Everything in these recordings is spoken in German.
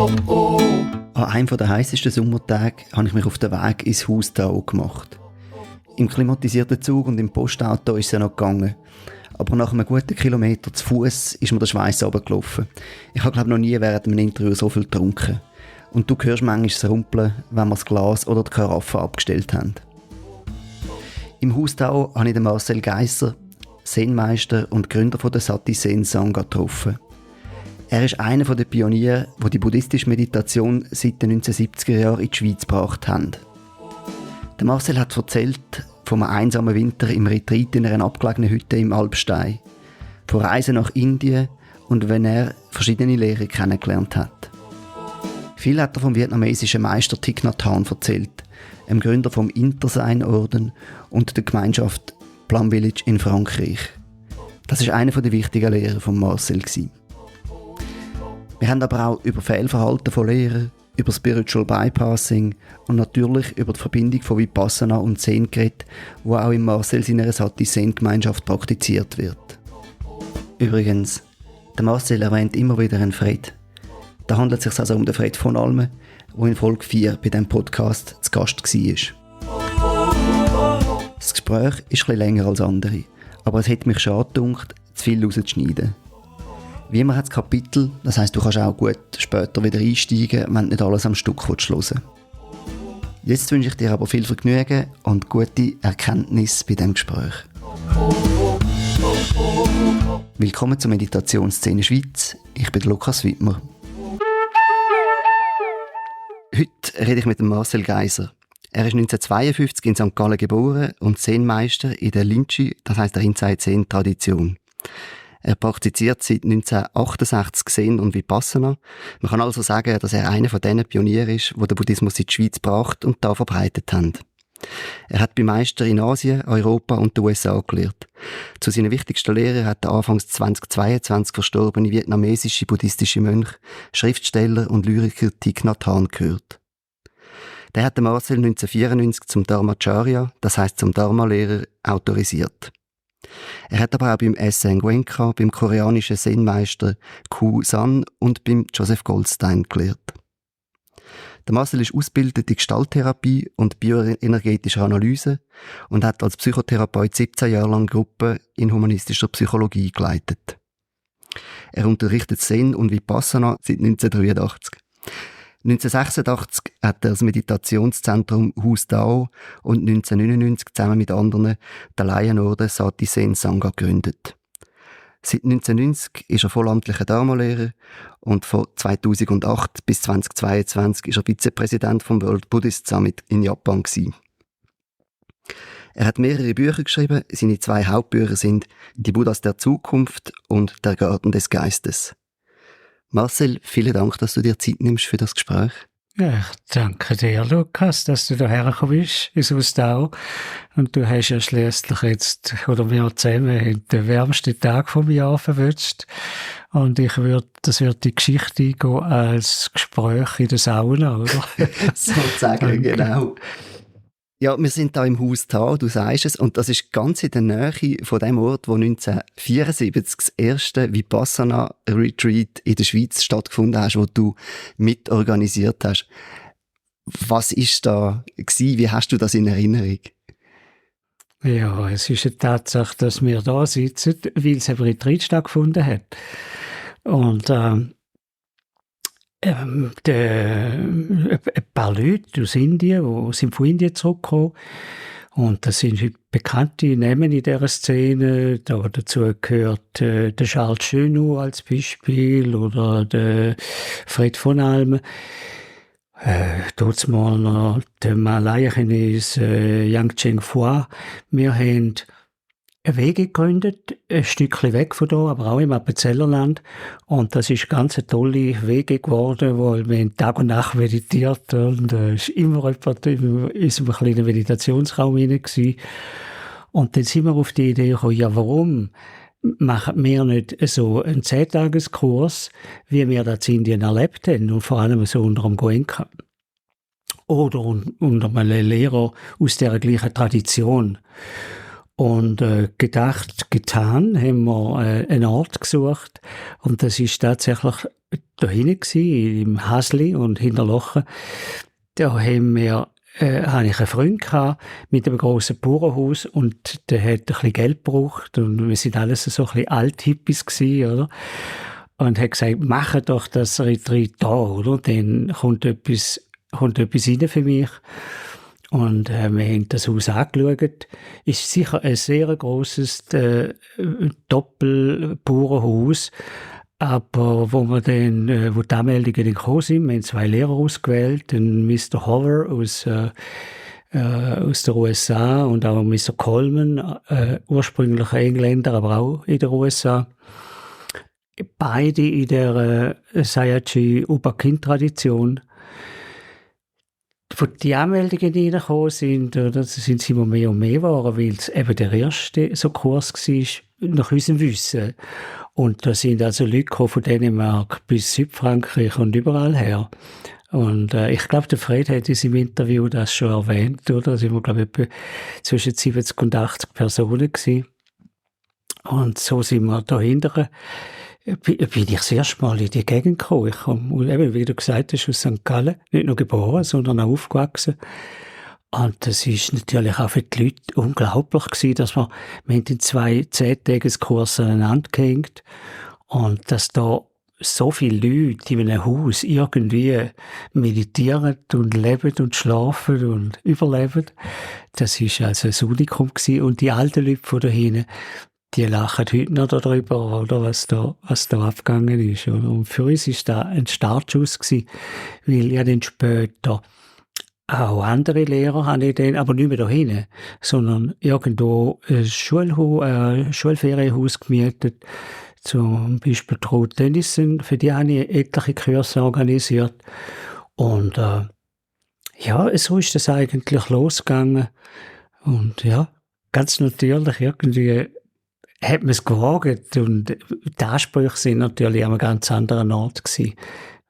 An einem der heissesten Sommertage habe ich mich auf den Weg ins Haustau gemacht. Im klimatisierten Zug und im Postauto ist es ja noch gegangen. Aber nach einem guten Kilometer zu Fuß ist mir der Schweiß runtergelaufen. Ich habe noch nie während einem Interview so viel getrunken. Und du hörst manchmal das Rumpeln, wenn wir das Glas oder die Karaffe abgestellt haben. Im Haustau habe ich den Marcel Geisser, Zen-Meister und Gründer der Sati Zen Sangha, getroffen. Er ist einer der Pioniere, die die buddhistische Meditation seit den 1970er Jahren in die Schweiz gebracht haben. Der Marcel hat erzählt von einem einsamen Winter im Retreat in einer abgelegenen Hütte im Alpstein, von Reisen nach Indien und wenn er verschiedene Lehrer kennengelernt hat. Viel hat er vom vietnamesischen Meister Thich Nhat Hanh erzählt, dem Gründer vom Intersein-Orden und der Gemeinschaft Plum Village in Frankreich. Das war einer der wichtigen Lehrer von Marcel. Wir haben aber auch über Fehlverhalten von Lehrern, über Spiritual Bypassing und natürlich über die Verbindung von Vipassana und Zen geredet, wo auch in Marcel seiner Sati-Zen-Gemeinschaft praktiziert wird. Übrigens, der Marcel erwähnt immer wieder einen Fred. Da handelt es sich also um den Fred von Almen, der in Folge 4 bei diesem Podcast zu Gast war. Das Gespräch ist etwas länger als andere, aber es hätte mich schade gedacht, zu viel rauszuschneiden. Wie immer hat das Kapitel, das heisst, du kannst auch gut später wieder einsteigen, wenn du nicht alles am Stück hören willst. Jetzt wünsche ich dir aber viel Vergnügen und gute Erkenntnis bei diesem Gespräch. Willkommen zur Meditationsszene Schweiz. Ich bin Lukas Wittmer. Heute rede ich mit dem Marcel Geisser. Er ist 1952 in St. Gallen geboren und Zen-Meister in der Linchi, das heisst der Inside Zen-Tradition. Er praktiziert seit 1968 Zen und Vipassana. Man kann also sagen, dass er einer von diesen Pionieren ist, die den Buddhismus in die Schweiz gebracht und da verbreitet haben. Er hat bei Meister in Asien, Europa und den USA gelehrt. Zu seinen wichtigsten Lehrern hat der anfangs 2022 verstorbene vietnamesische buddhistische Mönch, Schriftsteller und Lyriker Thich Nhat Hanh gehört. Der hat den Marcel 1994 zum Dharmacharya, das heisst zum Dharma-Lehrer, autorisiert. Er hat aber auch beim S.N. Goenka, beim koreanischen Zen-Meister Ku San und beim Joseph Goldstein gelehrt. Der Marcel ist ausgebildet in Gestalttherapie und bioenergetischer Analyse und hat als Psychotherapeut 17 Jahre lang Gruppen in humanistischer Psychologie geleitet. Er unterrichtet Zen und Vipassana seit 1983. 1986 hat er das Meditationszentrum Haus Dao und 1999 zusammen mit anderen den Laienorden Sati Zen Sangha gegründet. Seit 1990 ist er vollamtlicher Dharma-Lehrer und von 2008 bis 2022 ist er Vizepräsident vom World Buddhist Summit in Japan gewesen. Er hat mehrere Bücher geschrieben. Seine 2 Hauptbücher sind Die Buddhas der Zukunft und Der Garten des Geistes. Marcel, vielen Dank, dass du dir Zeit nimmst für das Gespräch. Ja, ich danke dir, Lukas, dass du hierher gekommen bist, ins Haustau. Und du hast ja schliesslich jetzt, oder wir zusammen, den wärmsten Tag vom Jahr verwünscht. Und das wird die Geschichte gehen als Gespräch in der Sauna, oder? Sozusagen, genau. Ja, wir sind da im Haus Tao, du sagst es, und das ist ganz in der Nähe von dem Ort, wo 1974 das erste Vipassana-Retreat in der Schweiz stattgefunden hat, wo du mitorganisiert hast. Was ist da gewesen? Wie hast du das in Erinnerung? Ja, es ist eine Tatsache, dass wir da sitzen, weil es ein Retreat stattgefunden hat. Und ein paar Leute aus Indien, die sind von Indien zurückgekommen. Und das sind bekannte Namen in dieser Szene. Dazu gehört der Charles Chenou als Beispiel oder der Fred von Almen. Dort mal noch der Malaya-Chinese Yang Cheng-Fua. Wir haben eine Wege gegründet, ein Stückchen weg von hier, aber auch im Appenzellerland. Und das ist ganz eine tolle Wege geworden, wo wir Tag und Nacht meditiert und ist immer jemand in unserem kleinen Meditationsraum hinein gewesen. Und dann sind wir auf die Idee gekommen, ja, warum machen wir nicht so einen 10-Tageskurs, wie wir das in Indien erlebt haben, und vor allem so unter dem Goenka. Oder unter einem Lehrer aus dieser gleichen Tradition. Und gedacht, getan, haben wir einen Ort gesucht. Und das ist tatsächlich da hinten im Hasli und Hinterlochen. Da habe ich einen Freund gehabt mit einem grossen Bauernhaus und der hat ein bisschen Geld gebraucht und wir sind alles so ein bisschen Althippies gewesen, oder? Und hat gesagt, mache doch das Retreat da, oder? Dann kommt etwas rein für mich. Und wir haben das Haus angeschaut. Ist sicher ein sehr grosses Doppelbauernhaus. Aber wo die Anmeldungen dann gekommen sind, wir haben 2 Lehrer ausgewählt, einen Mr. Hover aus der USA und auch Mr. Coleman, ursprünglich Engländer, aber auch in den USA. Beide in der Sayagyi Upakin-Tradition. Wo die Anmeldungen reingekommen sind, oder, sind sie immer mehr und mehr geworden, weil es eben der erste so Kurs war, nach unserem Wissen. Und da sind also Leute gekommen von Dänemark bis Südfrankreich und überall her. Und ich glaube, der Fred hat in seinem Interview das schon erwähnt, oder? Da sind wir, glaube ich, etwa zwischen 70 und 80 Personen gewesen. Und so sind wir dahinter. Bin ich das erste Mal in die Gegend gekommen. Ich komme, eben, wie du gesagt hast, aus St. Gallen. Nicht nur geboren, sondern auch aufgewachsen. Und das ist natürlich auch für die Leute unglaublich gewesen, dass wir haben in 2 10-Tages-Kurse aneinander gehängt. Und dass da so viele Leute in einem Haus irgendwie meditieren und leben und schlafen und überleben. Das ist also ein Unikum gewesen. Und die alten Leute von da hinten, die lachen heute noch darüber, oder, was da abgegangen ist. Oder? Und für uns ist das ein Startschuss gewesen, weil ja dann später auch andere Lehrer habe ich dann, aber nicht mehr da hinten, sondern irgendwo ein Schulferienhaus gemietet, zum Beispiel Ruth Dennison, für die habe ich etliche Kurse organisiert. Und ja, so ist das eigentlich losgegangen. Und ja, ganz natürlich irgendwie hat man es gewagt und die Ansprüche sind natürlich an einem ganz anderen Ort gewesen,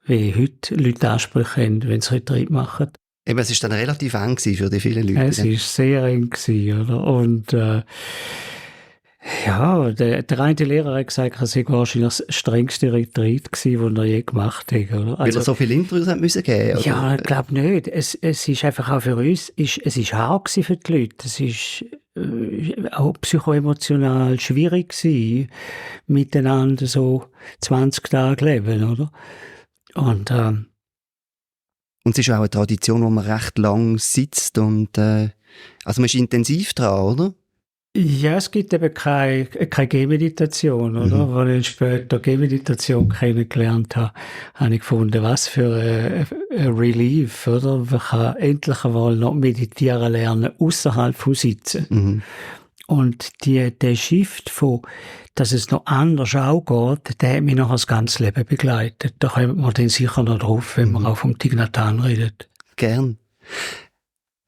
wie heute Leute Ansprüche haben, wenn sie Retreat machen. Eben, es war dann relativ eng für die vielen Leute. Es war sehr eng gewesen, oder? Und ja, der eine Lehrer hat gesagt, es sei wahrscheinlich das strengste Retreat gewesen, das er je gemacht hat. Oder? Weil er so viele Interviews hat müssen geben, oder? Ja, ich glaube nicht. Es ist einfach auch für uns, es ist hart gewesen für die Leute. Es ist auch psychoemotional schwierig gewesen, miteinander so 20 Tage leben, oder? Und es ist auch eine Tradition, wo man recht lang sitzt und also man ist intensiv dran, oder? Ja, es gibt eben keine Gehmeditation, oder? Mhm. Als ich später Gehmeditation kennengelernt habe, habe ich gefunden, was für ein Relief, oder? Man kann endlich einmal noch meditieren lernen, außerhalb von Sitzen. Mhm. Und der Shift von, dass es noch anders auch geht, der hat mich noch das ganze Leben begleitet. Da kommen wir dann sicher noch drauf, wenn wir auch vom Thich Nhat Hanh reden. Gern.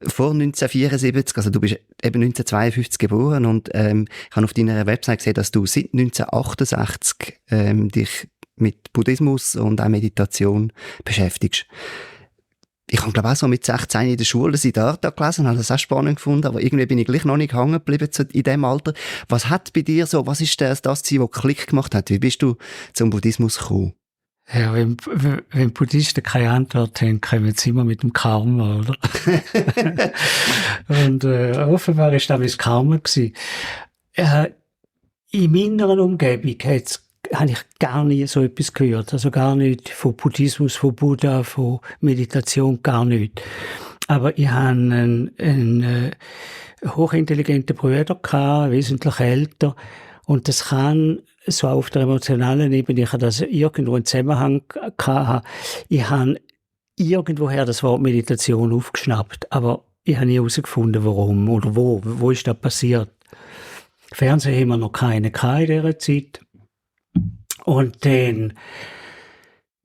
Vor 1974, also du bist eben 1952 geboren und ich habe auf deiner Website gesehen, dass du seit 1968 dich mit Buddhismus und auch Meditation beschäftigst. Ich habe, glaube ich, auch so mit 16 in der Schule Siddhartha gelesen, habe das auch spannend gefunden, aber irgendwie bin ich gleich noch nicht hängen geblieben in diesem Alter. Was hat bei dir so, was ist das gewesen, was Klick gemacht hat? Wie bist du zum Buddhismus gekommen? Ja, wenn Buddhisten keine Antwort haben, kommen sie immer mit dem Karma, oder? Und offenbar war das mein Karma gewesen. In meiner Umgebung habe ich gar nie so etwas gehört. Also gar nicht von Buddhismus, von Buddha, von Meditation, gar nicht. Aber ich hatte einen hochintelligenten Bruder gehabt, wesentlich älter. Und das kann so auf der emotionalen Ebene, ich habe das irgendwo einen Zusammenhang gehabt. Ich habe irgendwoher das Wort Meditation aufgeschnappt, aber ich habe nie herausgefunden, warum oder wo ist das passiert. Fernsehen haben wir noch keine in dieser Zeit. Und dann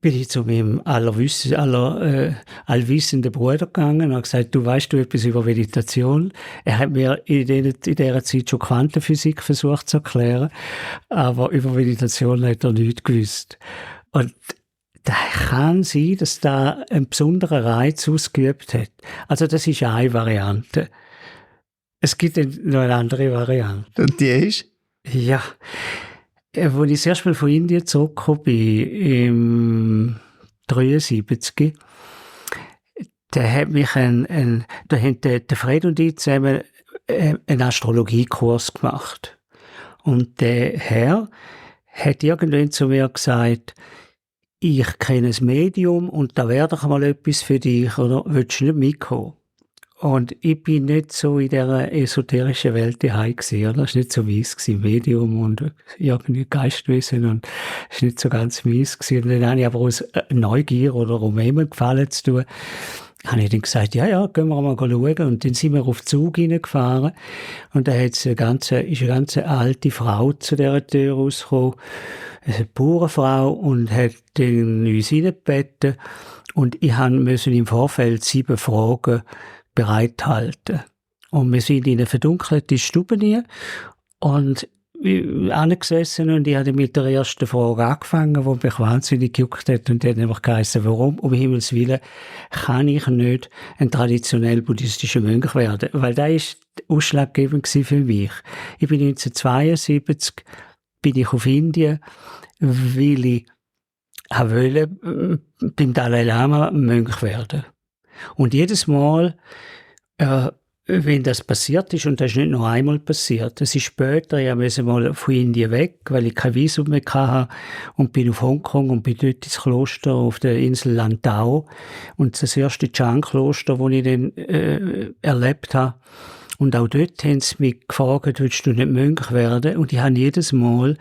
bin ich zu meinem allwissenden Bruder gegangen und habe gesagt, du weißt etwas über Meditation? Er hat mir in dieser Zeit schon Quantenphysik versucht zu erklären, aber über Meditation hat er nichts gewusst. Und da kann sein, dass da einen besonderen Reiz ausgeübt hat. Also das ist eine Variante. Es gibt noch eine andere Variante. Und die ist? Ja. Als ich das erste Mal von Indien zurückgekommen bin, im 1973, da hat mich da haben der Fred und ich zusammen einen Astrologiekurs gemacht. Und der Herr hat irgendwann zu mir gesagt, ich kenne ein Medium und da wäre doch mal etwas für dich, oder willst du nicht mitkommen? Und ich bin nicht so in dieser esoterischen Welt daheim gewesen, oder? Das war nicht so meins gewesen, Medium und irgendwie Geistwesen und das war nicht so ganz meins gewesen. Und dann habe ich aber aus Neugier oder um jemandem Gefallen zu tun, habe ich dann gesagt, ja, gehen wir mal schauen. Und dann sind wir auf den Zug hineingefahren und da ist eine ganz alte Frau zu dieser Tür rausgekommen, eine Bauernfrau, und hat dann uns reingebeten. Und ich musste im Vorfeld 7 Fragen bereithalten. Und wir sind in eine verdunkelte Stube rein und angesessen und ich hatte mit der ersten Frage angefangen, die mich wahnsinnig gejuckt hat, und die hat einfach geheißen, warum um Himmels Willen kann ich nicht ein traditionell buddhistischer Mönch werden? Weil das ist ausschlaggebend für mich. Ich bin 1972 auf Indien, weil ich wollte beim Dalai Lama Mönch werden. Und jedes Mal, wenn das passiert ist, und das ist nicht nur einmal passiert, das ist später, ich musste mal von Indien weg, weil ich kein Visum mehr hatte, und bin auf Hongkong und bin dort ins Kloster auf der Insel Lantau. Und das erste Chan-Kloster, das ich dann erlebt habe. Und auch dort haben sie mich gefragt, willst du nicht Mönch werden? Und ich habe jedes Mal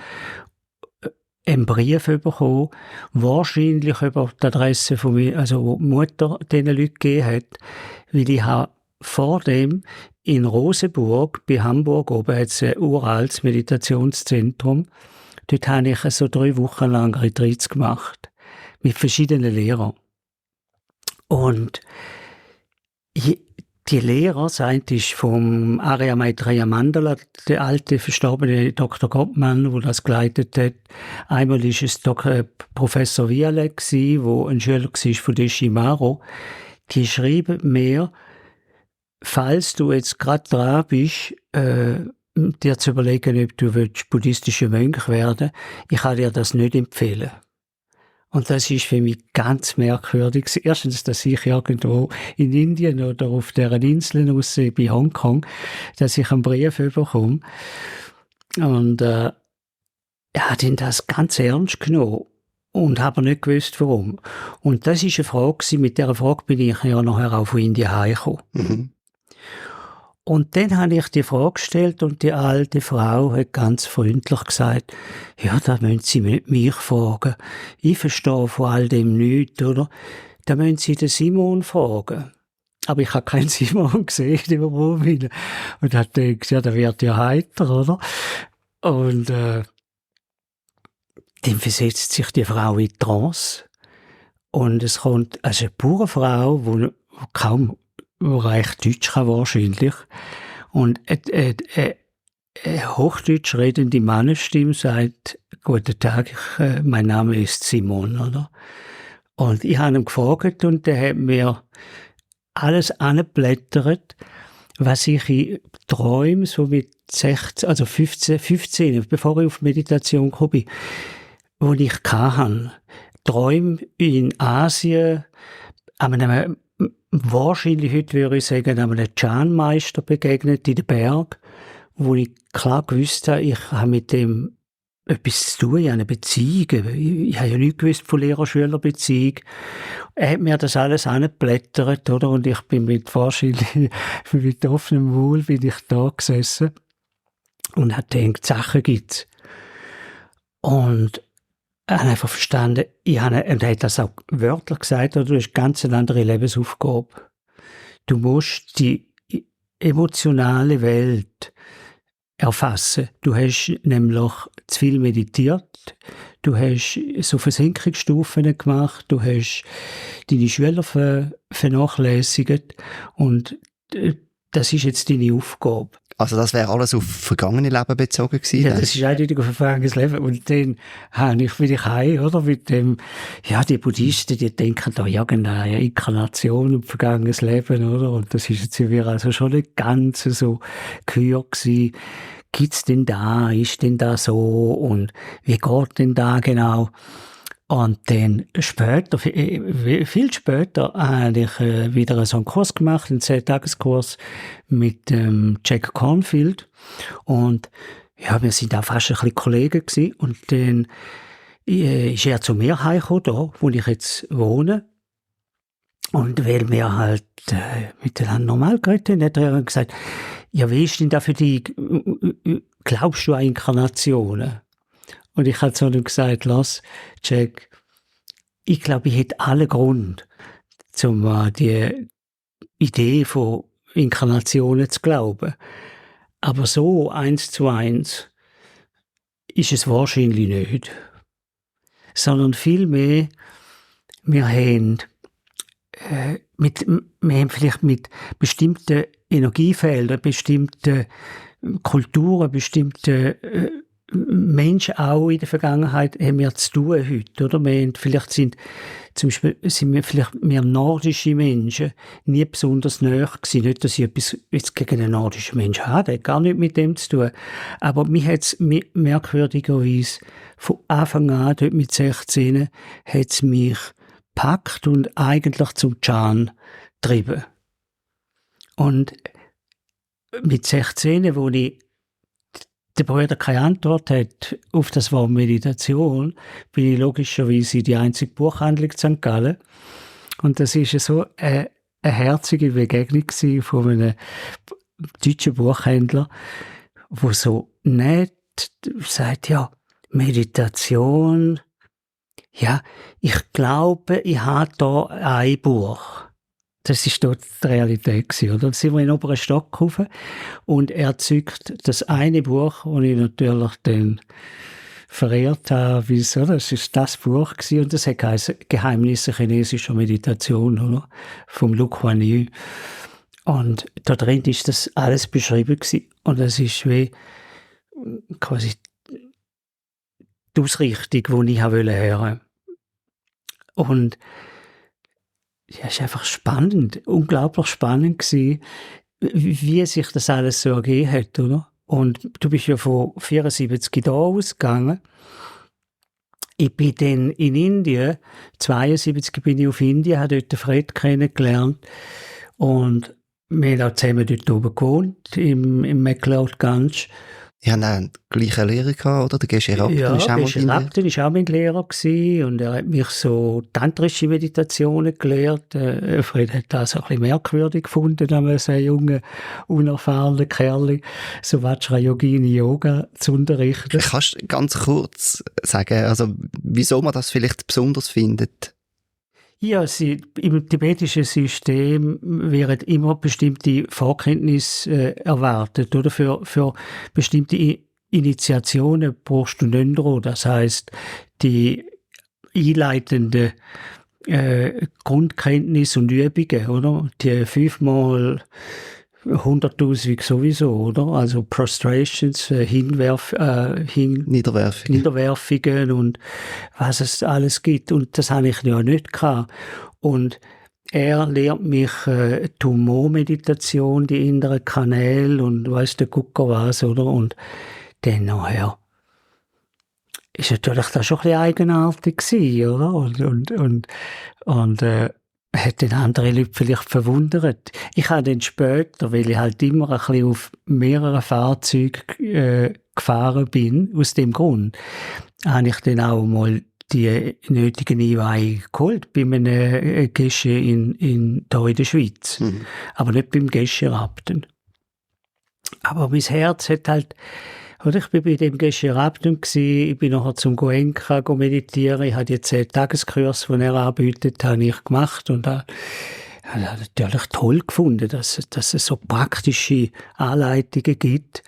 einen Brief bekommen, wahrscheinlich über die Adresse von mir, also wo die Mutter diesen Leuten gegeben hat, weil ich habe vor dem in Rosenburg, bei Hamburg oben, hat es ein uraltes Meditationszentrum. Dort habe ich so 3 Wochen lang Retreats gemacht. Mit verschiedenen Lehrern. Und die Lehrer, das eine ist vom Arya Maitreya Mandala, der alte, verstorbene Dr. Gottmann, der das geleitet hat. Einmal ist es Professor Vialet gsi, wo ein Schüler war von Deshimaru. Die schreiben mir, falls du jetzt gerade dran bist, dir zu überlegen, ob du buddhistischer Mönch werden willst, ich kann dir das nicht empfehlen. Und das ist für mich ganz merkwürdig. Erstens, dass ich irgendwo in Indien oder auf deren Inseln aussehe, bei Hongkong, dass ich einen Brief bekomme. Und ich habe das ganz ernst genommen und habe nicht gewusst, warum. Und das ist eine Frage, mit dieser Frage bin ich ja nachher auch von Indien heimgekommen. Mhm. Und dann habe ich die Frage gestellt und die alte Frau hat ganz freundlich gesagt, ja, da müssen Sie nicht mich fragen. Ich verstehe von all dem nichts, oder? Da müssen Sie den Simon fragen. Aber ich habe keinen Simon gesehen im Raum. Und habe gedacht, ja, der wird ja heiter, oder? Und dann versetzt sich die Frau in Trance. Und es kommt also eine Bauernfrau, die kaum reich Deutsch kann wahrscheinlich. Und Hochdeutsch redende Mannenstimme sagt, guten Tag, mein Name ist Simon, oder? Und ich habe ihn gefragt und der hat mir alles angeblättert, was ich in Träumen so mit 16, also 15, bevor ich auf Meditation gekommen bin, wo ich hatte. Träume in Asien, an einem wahrscheinlich heute würde ich sagen, einem Chan-Meister begegnet in den Berg, wo ich klar gewusst habe, ich habe mit dem etwas zu tun, ich habe eine Beziehung. Ich habe ja nichts gewusst von Lehrer-Schüler-Beziehung. Er hat mir das alles angeblättert, oder? Und ich bin wahrscheinlich mit offenem Maul bin ich da gesessen und habe gedacht, Sachen gibt's. Und ich habe einfach verstanden, und er hat das auch wörtlich gesagt, du hast ganz eine andere Lebensaufgabe. Du musst die emotionale Welt erfassen. Du hast nämlich zu viel meditiert, du hast so Versenkungsstufen gemacht, du hast deine Schüler vernachlässigt und das ist jetzt deine Aufgabe. Also das wäre alles auf vergangene Leben bezogen gewesen? Ja, das ist eindeutig auf vergangenes Leben. Und dann bin ich heim, oder? Mit dem, ja, die Buddhisten, die denken da irgendeine Inkarnation und vergangenes Leben, oder? Und das ist jetzt mir also schon nicht ganz so gehört gewesen. Gibt's denn da? Ist denn da so? Und wie geht denn da genau? Und dann später, viel später, habe ich wieder so einen Kurs gemacht, einen 10-Tages-Kurs mit Jack Cornfield. Und ja, wir sind auch fast ein bisschen Kollegen gewesen. Und dann ist er zu mir heimgekommen, da, wo ich jetzt wohne. Und weil wir halt miteinander normal geredet haben, hat er gesagt, ja, wie ist denn da für dich, glaubst du an Inkarnationen? Und ich habe zu ihm gesagt, lass, Jack, ich glaube, ich hätte alle Grund, um die Idee von Inkarnationen zu glauben. Aber so 1:1 ist es wahrscheinlich nicht. Sondern vielmehr, wir haben vielleicht mit bestimmten Energiefeldern, bestimmten Kulturen, bestimmten Menschen auch in der Vergangenheit haben wir zu tun heute, oder? Zum Beispiel sind wir vielleicht mehr nordische Menschen nie besonders nahe gewesen. Nicht, dass ich etwas jetzt gegen einen nordischen Menschen habe, der hat gar nichts mit dem zu tun. Aber mich hat es merkwürdigerweise von Anfang an, dort mit 16, hat es mich gepackt und eigentlich zum Can getrieben. Und mit 16, wo der Bruder keine Antwort hat auf das Wort Meditation, bin ich logischerweise in die einzige Buchhandlung in St. Gallen. Und das war so eine herzige Begegnung von einem deutschen Buchhändler, der so nett sagt, ja, Meditation, ja, ich glaube, ich habe da ein Buch. Das war dort die Realität, oder? Dann sind wir in den oberen Stock rauf und er zückt das eine Buch, das ich natürlich dann verehrt habe, wieso? Das ist das Buch gewesen, und das hat geheißen Geheimnisse chinesischer Meditation, oder? Vom Lu Kuan Yu. Und da drin ist das alles beschrieben gewesen. Und das ist wie quasi die Ausrichtung, die ich hören wollte. Und ja, es ist einfach spannend, unglaublich spannend gewesen, wie sich das alles so ergeben hat, oder? Und du bist ja von 74 da ausgegangen. Ich bin dann in Indien, 72 bin ich auf Indien, habe dort den Fred kennengelernt und wir haben auch zusammen dort oben gewohnt, im McLeod-Ganj. Ja, nein, gleiche Lehrer gehabt, oder? Der Geshe Rabten ja, ist auch mal Geshe Rabten war auch mein Lehrer gewesen, und er hat mich so tantrische Meditationen gelehrt. Fred hat das ein bisschen merkwürdig gefunden, wenn so einen jungen, unerfahrenen Kerl so Vajrayogini Yoga zu unterrichten. Kannst du ganz kurz sagen, also wieso man das vielleicht besonders findet? Ja, im tibetischen System werden immer bestimmte Vorkenntnisse erwartet, oder? Für bestimmte Initiationen brauchst du Nendro, das heißt die einleitende Grundkenntnis und Übungen, oder? Die 5-mal 100.000 sowieso, oder? Also Prostrations, Niederwerfungen und was es alles gibt. Und das habe ich ja nicht gehabt. Und er lehrt mich Tumor-Meditation, die inneren Kanäle und weiss der Gucker was, oder? Und dann nachher ist natürlich das schon ein bisschen eigenartig gewesen, oder? Und hat den anderen Leute vielleicht verwundert. Ich habe dann später, weil ich halt immer ein bisschen auf mehreren Fahrzeugen gefahren bin, aus dem Grund, habe ich dann auch mal die nötigen Einweihungen geholt bei einem Gesche hier in der Schweiz. Mhm. Aber nicht beim Gesche Rabten. Aber mein Herz hat halt, oder ich bin bei dem Geshe Rabten gsi, ich bin nachher zum Goenka meditieren, ich habe die 10-Tageskurs, den er anbietet, habe ich gemacht und habe natürlich toll gefunden, dass es so praktische Anleitungen gibt.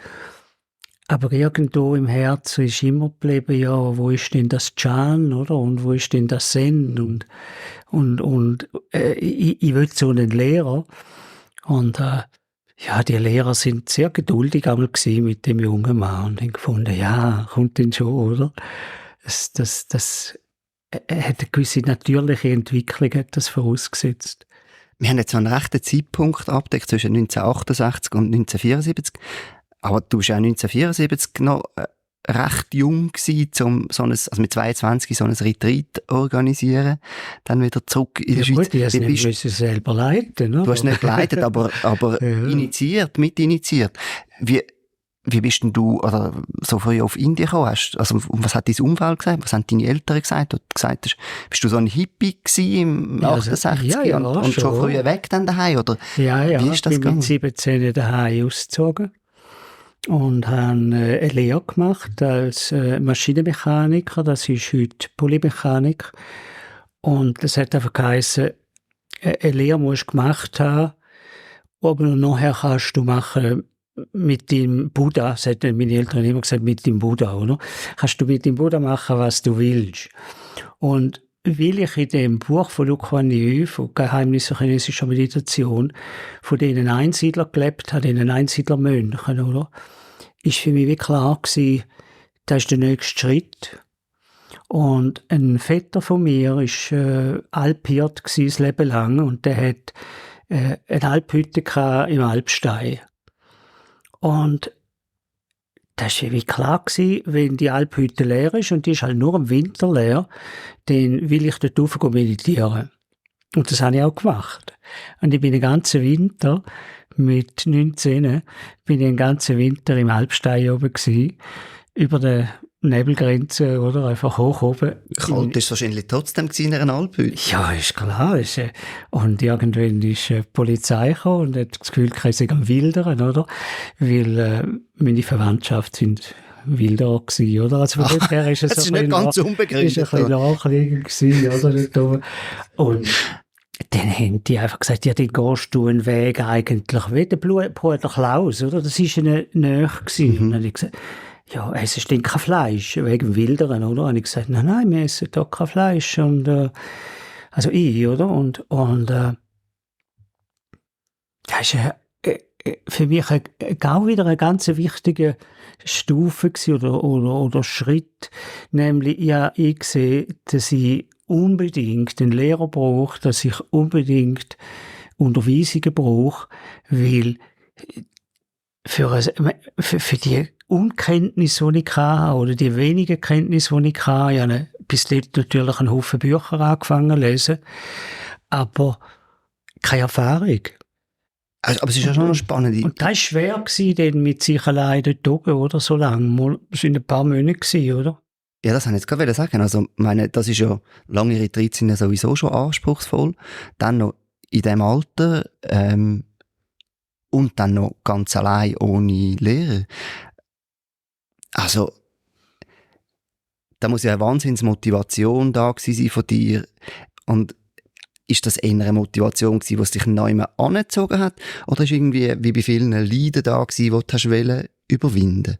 Aber irgendwo im Herzen ist immer geblieben, ja, wo ist denn das Chan, oder? Und wo ist denn das Zen? Und ich will so einen Lehrer. Und ja, die Lehrer sind sehr geduldig einmal gewesen mit dem jungen Mann und haben gefunden, ja, kommt denn schon, oder? Das hat eine gewisse natürliche Entwicklung, hat das vorausgesetzt. Wir haben jetzt so einen rechten Zeitpunkt abgedeckt zwischen 1968 und 1974. Aber du hast auch 1974 noch recht jung gewesen, also mit 22 so ein Retreat organisieren, dann wieder zurück in der Schweiz. Gut, ich musste nicht selber leiten. Oder? Du hast nicht geleitet, aber ja. Mitinitiiert. Wie bist denn du oder so früh auf Indien gekommen? Also, was hat dein Umfeld gesagt? Was haben deine Eltern gesagt? Du gesagt hast, bist du so ein Hippie gewesen im 68 und schon früh weg dann daheim? Oder ja, wie ist das ich bin mit 17 daheim ausgezogen und habe eine Lehre gemacht als Maschinenmechaniker. Das ist heute Polymechanik. Und das hat einfach geheißen, eine Lehre musst du gemacht haben, aber nachher kannst du machen mit dem Buddha, das hat meine Eltern immer gesagt, mit dem Buddha, oder? Kannst du mit dem Buddha machen, was du willst. Und weil ich in dem Buch von Liu Kuan Yu, von Geheimnisse chinesischer Meditation, von diesen Einsiedlern gelebt habe, diesen Einsiedlermönchen, oder? Ist für mich wie klar gewesen, das ist der nächste Schritt. Und ein Vetter von mir war Alphirt das Leben lang und der hat eine Alphütte im Alpstein. Und das war wie klar gewesen, wenn die Alphütte leer ist und die ist halt nur im Winter leer, dann will ich dort rauf meditieren. Und das habe ich auch gemacht. Und ich bin den ganzen Winter, mit 19, bin ich den ganzen Winter im Alpstein oben gewesen, über der Nebelgrenze, oder? Einfach hoch oben. Kalt ist es wahrscheinlich trotzdem in einer Alphütte. Ja, ist klar. Und irgendwann ist die Polizei gekommen und hat das Gefühl, ich sei am Wildern, oder? Weil meine Verwandtschaft sind Wilderer gewesen, oder? Also von her ist es das ist nicht ganz unbegründet. Ist ein bisschen nachliegend gewesen, oder? Und dann haben die einfach gesagt, ja, dann gehst du einen Weg eigentlich wie der Bruder Klaus, oder? Das war eine Nähe gewesen. Und dann habe ich gesagt, ja, essen stinkt kein Fleisch, wegen dem Wilderen, oder? Und ich gesagt, nein, wir essen doch kein Fleisch. Und, also ich, oder? Und das ist für mich auch wieder eine ganz wichtige Stufe gewesen, oder Schritt. Nämlich, ja, ich sehe, dass ich unbedingt einen Lehrer brauche, dass ich unbedingt Unterweisungen brauche, weil für die Unkenntnis, die ich hatte, oder die wenigen Kenntnisse, die ich hatte, ich habe bis dort natürlich einen Haufen Bücher angefangen zu lesen, aber keine Erfahrung. Also, aber es ist ja schon noch spannend. Und das war schwer gewesen, denn mit sich allein dort oben, oder? So lange. Es waren ein paar Monate gewesen, oder? Ja, das wollte ich jetzt gerade sagen. Also, meine, das ist ja, lange Retreats sind ja sowieso schon anspruchsvoll. Dann noch in diesem Alter, und dann noch ganz allein ohne Lehrer. Also, da muss ja eine Wahnsinnsmotivation da gewesen sein von dir. Und ist das eher eine Motivation gewesen, die dich neu angezogen hat? Oder ist irgendwie, wie bei vielen, Leiden da gewesen, die du hast überwinden?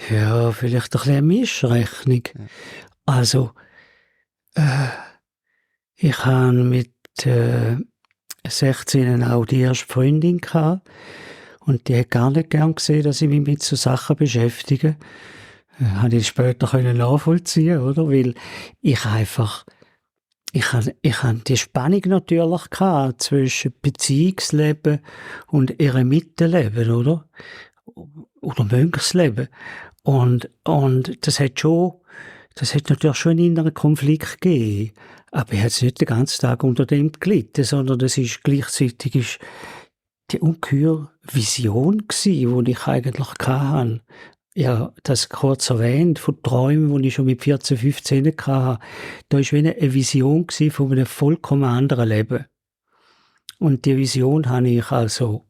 Ja, vielleicht ein bisschen eine Mischrechnung. Ja. Also, ich habe mit 16 auch die erste Freundin gehabt. Und die hat gar nicht gern gesehen, dass ich mich mit so Sachen beschäftige. Habe ich später nachvollziehen, oder? Weil ich einfach, ich habe die Spannung natürlich gehabt zwischen Beziehungsleben und ihrem Mittenleben, oder? Oder Mönchsleben. Und das hat natürlich schon einen inneren Konflikt gegeben. Aber ich habe nicht den ganzen Tag unter dem gelitten, sondern das ist gleichzeitig die ungeheure Vision gsi, die ich eigentlich hatte. Ja, das kurz erwähnt, von Träumen, die ich schon mit 14, 15 hatte. Da war wie eine Vision von einem vollkommen anderen Leben. Und die Vision habe ich also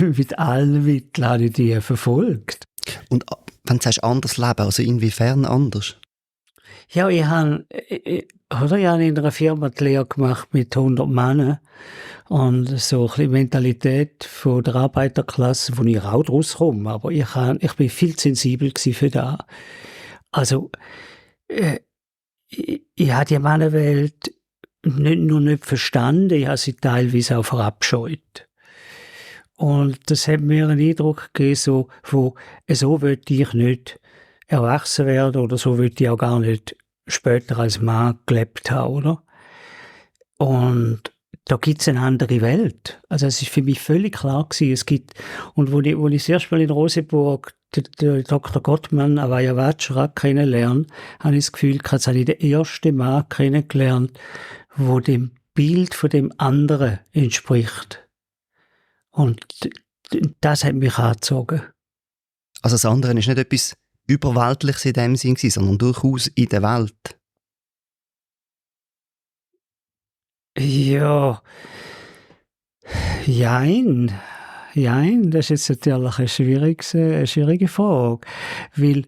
mit allen Mitteln verfolgt. Und wenn du sagst, anders leben, also inwiefern anders? Ja, ich habe in einer Firma die Lehre gemacht mit 100 Männern. Und so ein bisschen Mentalität von der Arbeiterklasse, wo ich auch draus komme. Aber ich bin viel sensibel für das. Also, ich habe die Männerwelt nicht verstanden, ich habe sie teilweise auch verabscheut. Und das hat mir einen Eindruck gegeben, so wollte ich nicht erwachsen werden oder so wollte ich auch gar nicht später als Mann gelebt haben, oder? Und da gibt es eine andere Welt. Also es ist für mich völlig klar gewesen, es gibt, und wo ich das erste Mal in Rosenburg den Dr. Gottmann Avayavajra kennenlernen, habe ich das Gefühl, jetzt habe ich den ersten Mann kennengelernt, wo dem Bild von dem anderen entspricht. Und das hat mich angezogen. Also das andere ist nicht etwas Überweltliches in dem Sinn, sondern durchaus in der Welt. Ja, jein, das ist jetzt natürlich eine schwierige Frage, weil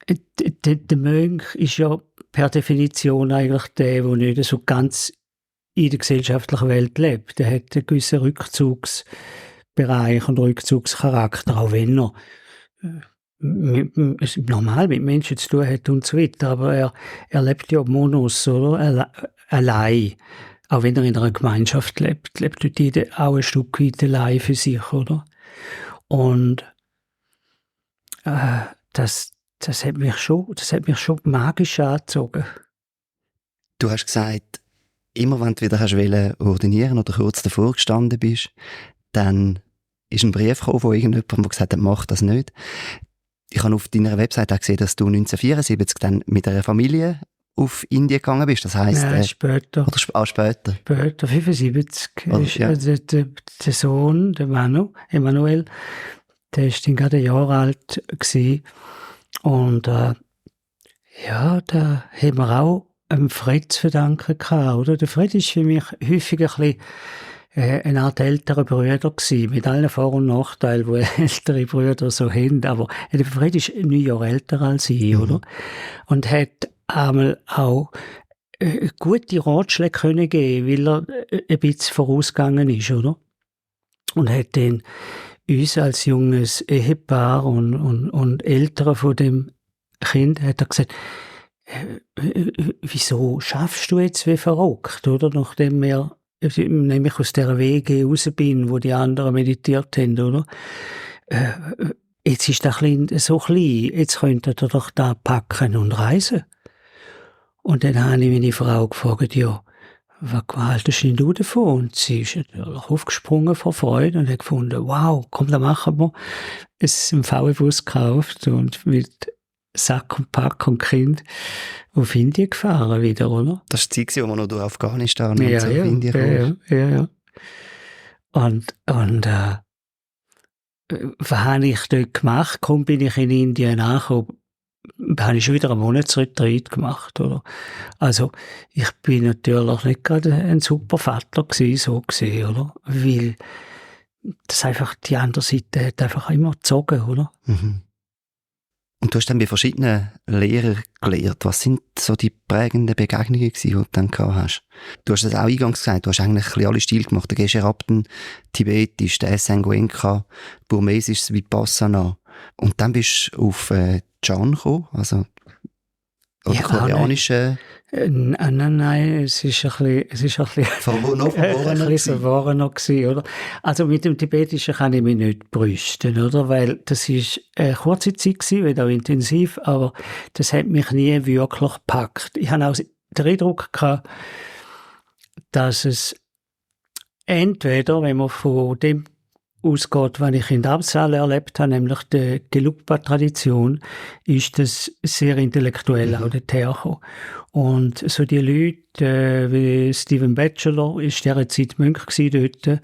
der Mönch ist ja per Definition eigentlich der nicht so ganz in der gesellschaftlichen Welt lebt. Der hat einen gewissen Rückzugsbereich und Rückzugscharakter, auch wenn er normal mit Menschen zu tun hat und so weiter, aber er lebt ja monos, oder? Allein. Auch wenn er in einer Gemeinschaft lebt dort jeder auch ein Stück weit allein für sich, oder? Und das hat mich schon magisch angezogen. Du hast gesagt, immer wenn du wieder ordinieren oder kurz davor gestanden bist, dann ist ein Brief gekommen von irgendjemandem, der gesagt hat, mach das nicht. Ich habe auf deiner Website auch gesehen, dass du 1974 dann mit einer Familie auf Indien gegangen bist. Das heisst, später. Oder später. Später, 75. Oder, ja. Also der Sohn, der Emanuel, der ist dann gerade ein Jahr alt gewesen. Und da haben wir auch einem Fred zu verdanken gehabt, oder? Der Fred ist für mich häufig ein bisschen eine Art älterer Bruder gewesen, mit allen Vor- und Nachteilen, die ältere Brüder so haben. Aber der Fred ist 9 Jahre älter als ich, oder? Und hat einmal auch gute Ratschläge können geben, weil er ein bisschen vorausgegangen ist, oder? Und hat dann uns als junges Ehepaar und Eltern von dem Kind hat er gesagt, wieso schaffst du jetzt wie verrückt, oder? Nachdem wir nämlich aus dieser Wege raus bin, wo die anderen meditiert haben, oder? Jetzt ist das Kind so klein, jetzt könnte er doch da packen und reisen. Und dann habe ich meine Frau gefragt, ja, was haltest du davon? Und sie ist natürlich aufgesprungen vor Freude und hat gefunden, wow, komm, da machen wir. Es ist ein VW-Bus gekauft und mit Sack und Pack und Kind auf Indien gefahren wieder, oder? Das war die Zeit, wo wir noch durch Afghanistan und so auf Indien kamen. Ja. Und was habe ich dort gemacht? Kaum bin ich in Indien angekommen, habe ich schon wieder einen Monatsretreat gemacht, oder? Also, ich bin natürlich nicht gerade ein super Vater gewesen, so gesehen, oder? Weil das einfach, die andere Seite hat einfach immer gezogen, oder? Mhm. Und du hast dann bei verschiedenen Lehrern gelehrt. Was sind so die prägenden Begegnungen gewesen, die du dann gehabt hast? Du hast es auch eingangs gesagt, du hast eigentlich ein bisschen alle Stile gemacht. Der Geshe Rabten, Tibetisch, der S. Goenka, burmesisches Vipassana. Und dann bist du auf Chan gekommen, also oder koreanische... Nein, es ist ein bisschen verworrener gewesen, oder? Also mit dem Tibetischen kann ich mich nicht brüsten, oder? Weil das ist eine kurze Zeit gewesen, wieder intensiv, aber das hat mich nie wirklich gepackt. Ich habe auch den Eindruck gehabt, dass es entweder, wenn man von dem ausgeht, was ich in Darmstadt erlebt habe, nämlich die Gelugpa-Tradition, ist das sehr intellektuell auch dort hergekommen. Und so die Leute wie Stephen Batchelor ist dieser Zeit Mönch dort,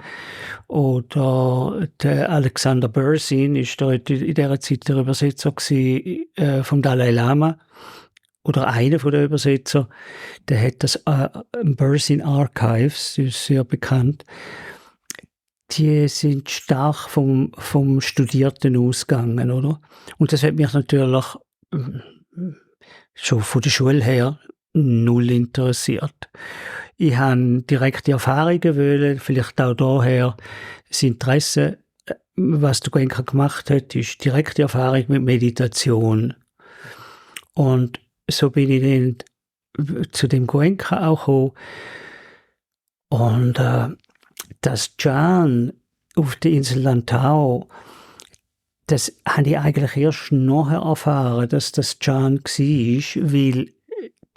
oder der Alexander Berzin ist dort in dieser Zeit der Übersetzer vom Dalai Lama, oder einer von den Übersetzer, der hat das Berzin Archives, das ist sehr bekannt. Die sind stark vom Studierten ausgegangen, oder? Und das hat mich natürlich schon von der Schule her null interessiert. Ich habe direkte Erfahrungen wollen, vielleicht auch daher das Interesse, was der Goenka gemacht hat, ist direkte Erfahrung mit Meditation. Und so bin ich dann zu dem Goenka auch gekommen. Und das Chan auf der Insel Lantau, das habe ich eigentlich erst nachher erfahren, dass das Chan war, weil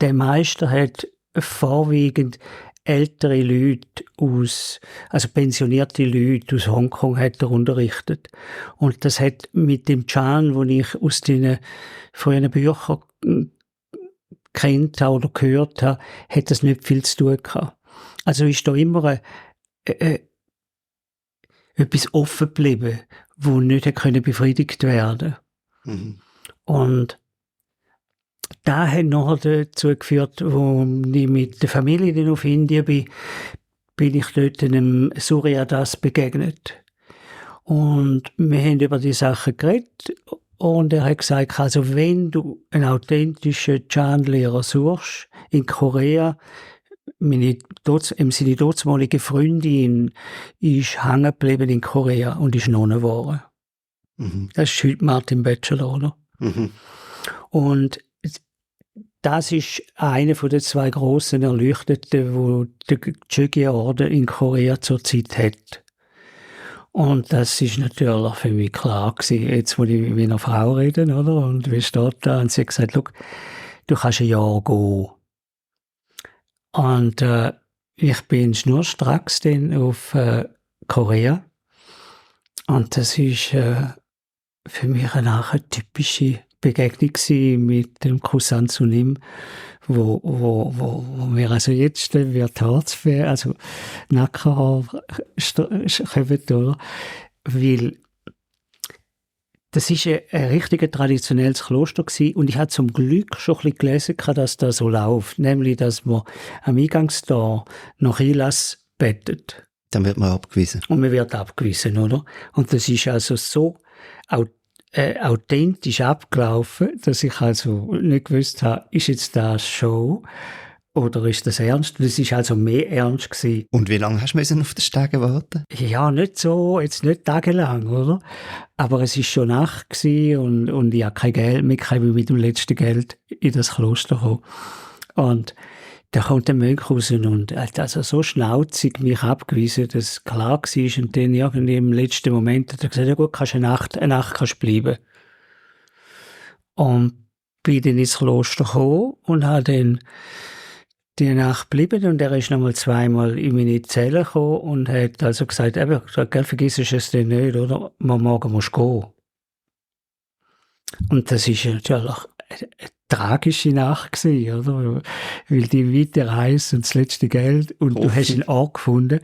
der Meister hat vorwiegend ältere Leute also pensionierte Leute aus Hongkong hat er unterrichtet. Und das hat mit dem Chan, den ich aus den früheren Büchern kennt habe oder gehört habe, hat das nicht viel zu tun gehabt. Also ist da immer etwas offen geblieben, wo nicht hätte befriedigt werden können. Mhm. Und das hat nachher dazu geführt, wo ich mit der Familie dann auf Indien bin ich dort einem Surya Das begegnet. Und wir haben über die Sachen geredet und er hat gesagt, also wenn du einen authentischen Chan-Lehrer suchst in Korea, seine dortmalige Freundin ist hängen geblieben in Korea und ist Nonne geworden. Mhm. Das ist heute Martin Bachelor, oder? Mhm. Und das ist einer von den 2 grossen Erleuchteten, die der Chögye-Orden in Korea zurzeit hat. Und das ist natürlich für mich klar gewesen, jetzt wo ich mit einer Frau rede, oder? Und wie steht da? Und sie hat gesagt, schau, du kannst ein Jahr gehen. Und ich bin schnurstracks dann auf Korea. Und das ist für mich eine typische Begegnung mit dem Cousin Sunim, wo wir also jetzt wird Harzfee, also Nackenhaar kommen, oder? Weil das ist ein richtig traditionelles Kloster gewesen und ich habe zum Glück schon ein bisschen gelesen, dass das so läuft, nämlich, dass man am Eingangstor nach Einlass bettet. Dann wird man abgewiesen. Und man wird abgewiesen, oder? Und das ist also so authentisch abgelaufen, dass ich also nicht gewusst habe, ist jetzt das Show oder ist das ernst? Das ist also mehr ernst gewesen. Und wie lange hast du auf den Stegen warten? Ja, nicht so, jetzt nicht tagelang, oder? Aber es ist schon Nacht gewesen und ich habe kein Geld mehr, ich bin mit dem letzten Geld in das Kloster gekommen. Und da kommt der Mönch raus und hat also so schnauzig mich abgewiesen, dass es klar war. Und dann irgendwie im letzten Moment hat er gesagt, ja gut, kannst eine Nacht kannst bleiben. Und bin dann ins Kloster gekommen und habe dann die Nacht geblieben und er ist nochmal 2-mal in meine Zelle gekommen und hat also gesagt, vergiss es denn nicht, oder? Morgen musst du gehen. Und das ist natürlich eine tragische Nacht gewesen, oder? Weil die weite Reise und das letzte Geld und du hast einen Ort gefunden.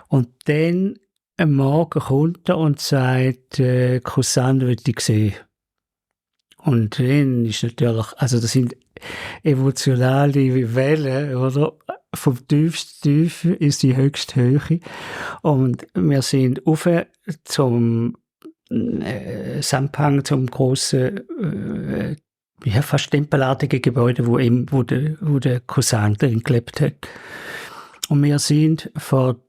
Und dann am Morgen kommt er und sagt, Cousin würde ich sehen. Und dann ist natürlich, also das sind emotionale Wellen, oder? Vom tiefsten Tiefe ist die höchste Höhe. Und wir sind auf zum Sampang, zum grossen, fast tempelartigen Gebäude, wo der Cousin drin gelebt hat. Und wir sind vor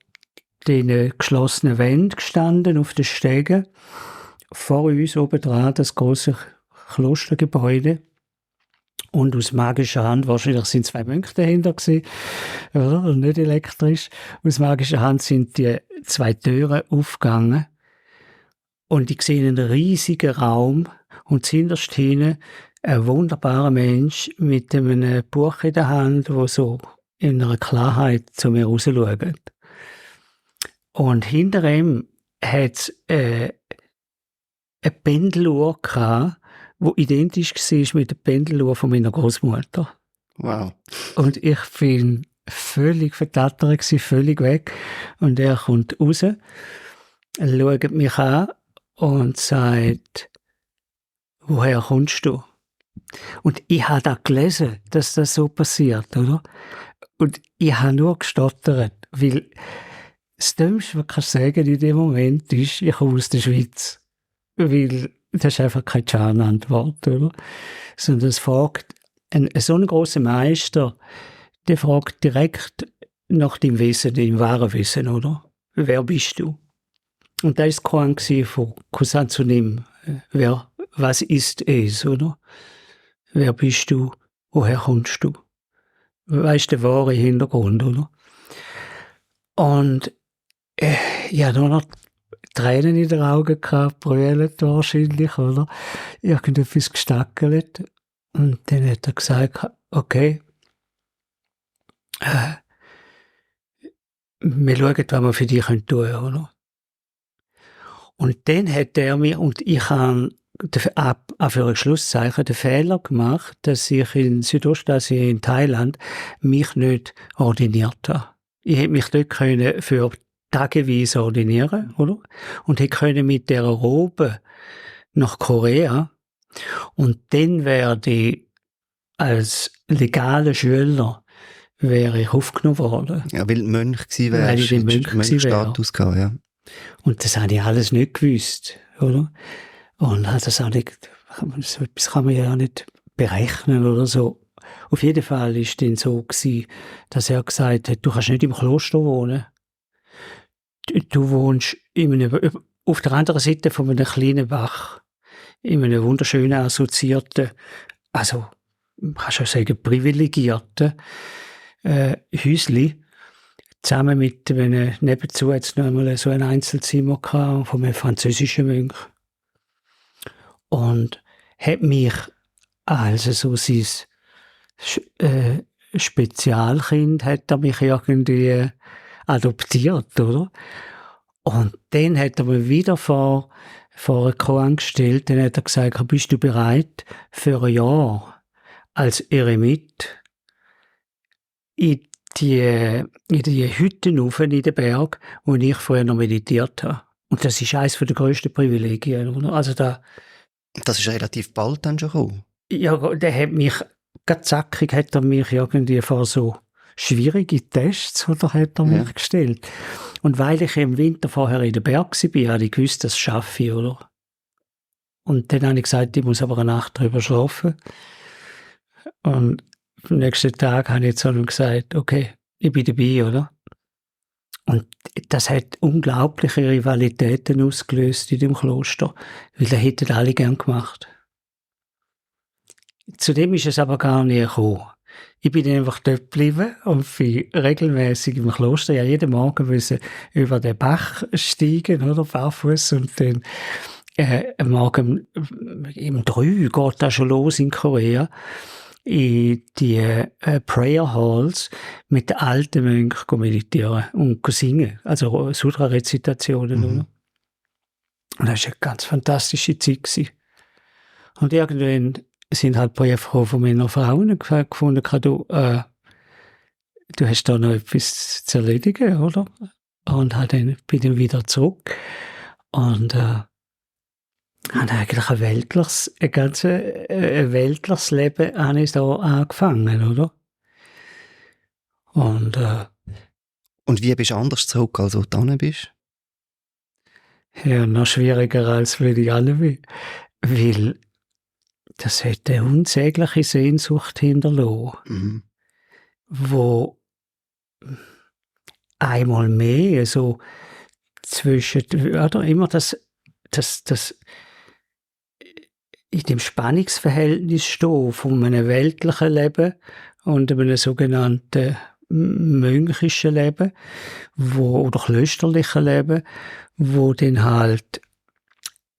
den geschlossenen Wänden gestanden, auf den Stegen. Vor uns oben dran das grosse Klostergebäude. Und aus magischer Hand, wahrscheinlich sind 2 Mönche dahinter gewesen, oder? Und nicht elektrisch. Aus magischer Hand sind die 2 Türen aufgegangen. Und ich sehe einen riesigen Raum und zuhinterst hinten ein wunderbarer Mensch mit einem Buch in der Hand, wo so in einer Klarheit zu mir raus schaut. Und hinter ihm hat es eine Pendeluhr gehabt, die identisch war mit der Pendeluhr von meiner Großmutter. Wow. Und ich bin völlig verdattert, völlig weg. Und er kommt raus, schaut mich an und sagt, woher kommst du? Und ich habe da gelesen, dass das so passiert, oder? Und ich habe nur gestottert, weil das Dümmste, was ich sagen in dem Moment ist, ich komme aus der Schweiz. Weil das ist einfach keine Chan-Antwort, oder? Sondern es fragt, so ein grosser Meister, der fragt direkt nach dem Wissen, dem wahren Wissen, oder? Wer bist du? Und da war das Koran von Cousin Sunim. Was ist es, oder? Wer bist du? Woher kommst du? Weißt du den wahren Hintergrund, oder? Und ich hatte noch Tränen in den Augen gehabt, brüllt wahrscheinlich, oder? Irgendetwas gestackelt. Und dann hat er gesagt, okay, wir schauen, was wir für dich tun können, oder? Und dann hat er mir, und ich habe für ein Schlusszeichen den Fehler gemacht, dass ich in Südostasien, in Thailand, mich nicht ordiniert habe. Ich hätte mich dort können für tageweise ordinieren, oder? Und hätte können mit der Robe nach Korea. Und dann werde ich als legaler Schüler wäre ich aufgenommen worden. Ja, weil du Mönch gewesen wärst. Weil ich den Mönchstatus gehabt, ja. Und das habe ich alles nicht gewusst, oder? Und das auch nicht, so etwas kann man ja nicht berechnen oder so. Auf jeden Fall war es dann so gewesen, dass er gesagt hat, du kannst nicht im Kloster wohnen. Du wohnst auf der anderen Seite von einem kleinen Bach, in einem wunderschönen, assoziierten, also, man kann schon sagen, privilegierten Häusli. Zusammen mit einem, nebenzu hat es noch einmal so ein Einzelzimmer gehabt, von einem französischen Mönch. Und hat mich als so sein Spezialkind, hat er mich irgendwie adoptiert, oder? Und dann hat er mich wieder vor eine Koan gestellt, dann hat er gesagt, bist du bereit für ein Jahr als Eremit in die Hütten rauf, in den Berg, wo ich vorher noch meditiert habe. Und das ist eines der grössten Privilegien. Oder? Also das ist relativ bald dann schon gekommen? Ja, der hat mich, ganz zackig hat er mich irgendwie vor so schwierige Tests oder hat er mich gestellt. Und weil ich im Winter vorher in den Berg war, habe ich gewusst, das schaffe ich, oder? Und dann habe ich gesagt, ich muss aber eine Nacht drüber schlafen. Und am nächsten Tag habe ich zu ihm gesagt, okay, ich bin dabei, oder? Und das hat unglaubliche Rivalitäten ausgelöst in dem Kloster, weil das hätten alle gern gemacht. Zudem ist es aber gar nicht gekommen. Ich bin dann einfach dort geblieben und bin regelmäßig im Kloster, ja, jeden Morgen müssen über den Bach steigen, oder, barfuß, und dann morgen um 3 geht das schon los in Korea, in die Prayer Halls mit den alten Mönchen meditieren und singen, also Sutra-Rezitationen. Mhm. Und das war eine ganz fantastische Zeit gewesen. Und irgendwann sind halt Briefe von meiner Frauen gefunden, du hast da noch etwas zu erledigen, oder? Und dann bin ich wieder zurück und habe eigentlich ein weltliches Leben habe ich da angefangen, oder? Und wie bist du anders zurück, als du da bist? Ja, noch schwieriger, als wenn ich alle bin. Weil das hat eine unsägliche Sehnsucht hinterlassen, wo einmal mehr so zwischen, oder immer das in dem Spannungsverhältnis stehen von einem weltlichen Leben und einem sogenannten mönchischen Leben, oder klösterlichen Leben, wo dann halt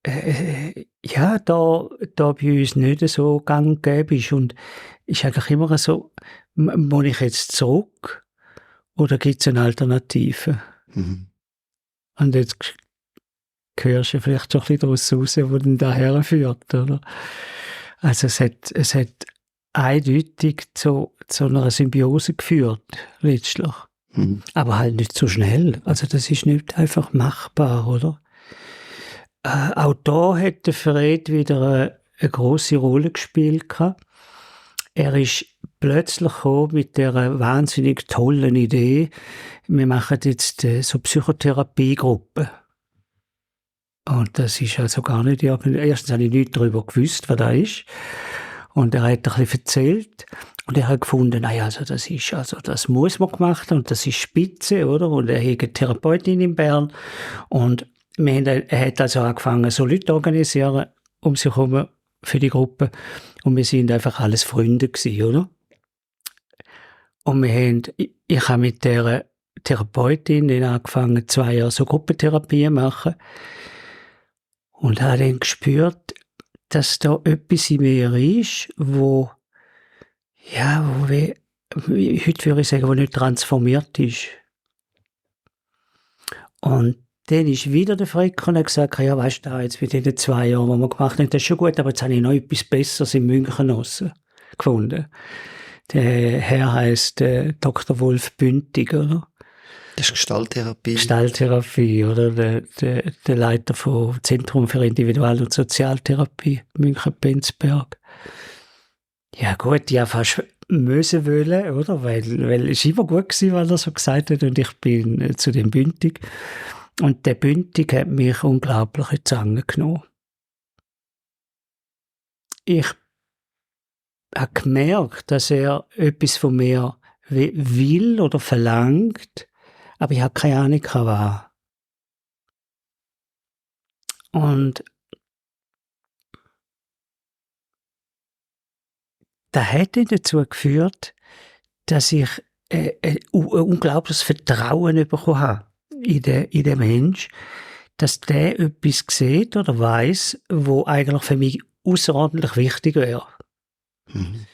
da bei uns nicht so gang und gäbe ist. Und ist eigentlich immer so, muss ich jetzt zurück oder gibt es eine Alternative? Mhm. Und jetzt hörst du vielleicht schon ein bisschen daraus raus, wo dann daher führt, oder? Also es hat eindeutig zu einer Symbiose geführt, letztlich. Mhm. Aber halt nicht so schnell. Also das ist nicht einfach machbar, oder? Auch da hat der Fred wieder eine grosse Rolle gespielt. Er ist plötzlich gekommen mit dieser wahnsinnig tollen Idee, wir machen jetzt so Psychotherapiegruppen. Und das ist also gar nicht erstens habe ich nichts darüber gewusst, was das ist. Und er hat ein bisschen erzählt. Und er hat gefunden, naja, also das muss man gemacht haben und das ist spitze, oder? Und er hat eine Therapeutin in Bern. Und er hat also angefangen, so Leute zu organisieren, um sich herum für die Gruppe. Und wir sind einfach alles Freunde gewesen, oder? Und ich habe mit der Therapeutin dann angefangen, 2 Jahre so Gruppentherapie zu machen. Und habe dann gespürt, dass da etwas in mir ist, wo heute würde ich sagen, wo nicht transformiert ist. Und dann ist wieder der Frick und hat gesagt, ja, weißt du, jetzt mit den 2 Jahren, die wir gemacht haben, das ist schon gut, aber jetzt habe ich noch etwas Besseres in München gefunden. Der Herr heisst Dr. Wolf Bündig, oder? Das ist Gestalttherapie. Gestalttherapie, oder? Der Leiter vom Zentrum für Individual- und Sozialtherapie, München-Penzberg. Ja gut, ich habe fast müssen wollen, oder? Weil es immer gut gewesen, was er so gesagt hat, und ich bin zu dem Bündig. Und der Bündig hat mich unglaublich in die Zange genommen. Ich habe gemerkt, dass er etwas von mir will oder verlangt, aber ich habe keine Ahnung, was. Und das hat ihn dazu geführt, dass ich ein unglaubliches Vertrauen bekommen habe in den Mensch, dass der etwas sieht oder weiss, wo eigentlich für mich außerordentlich wichtig wäre. Mhm.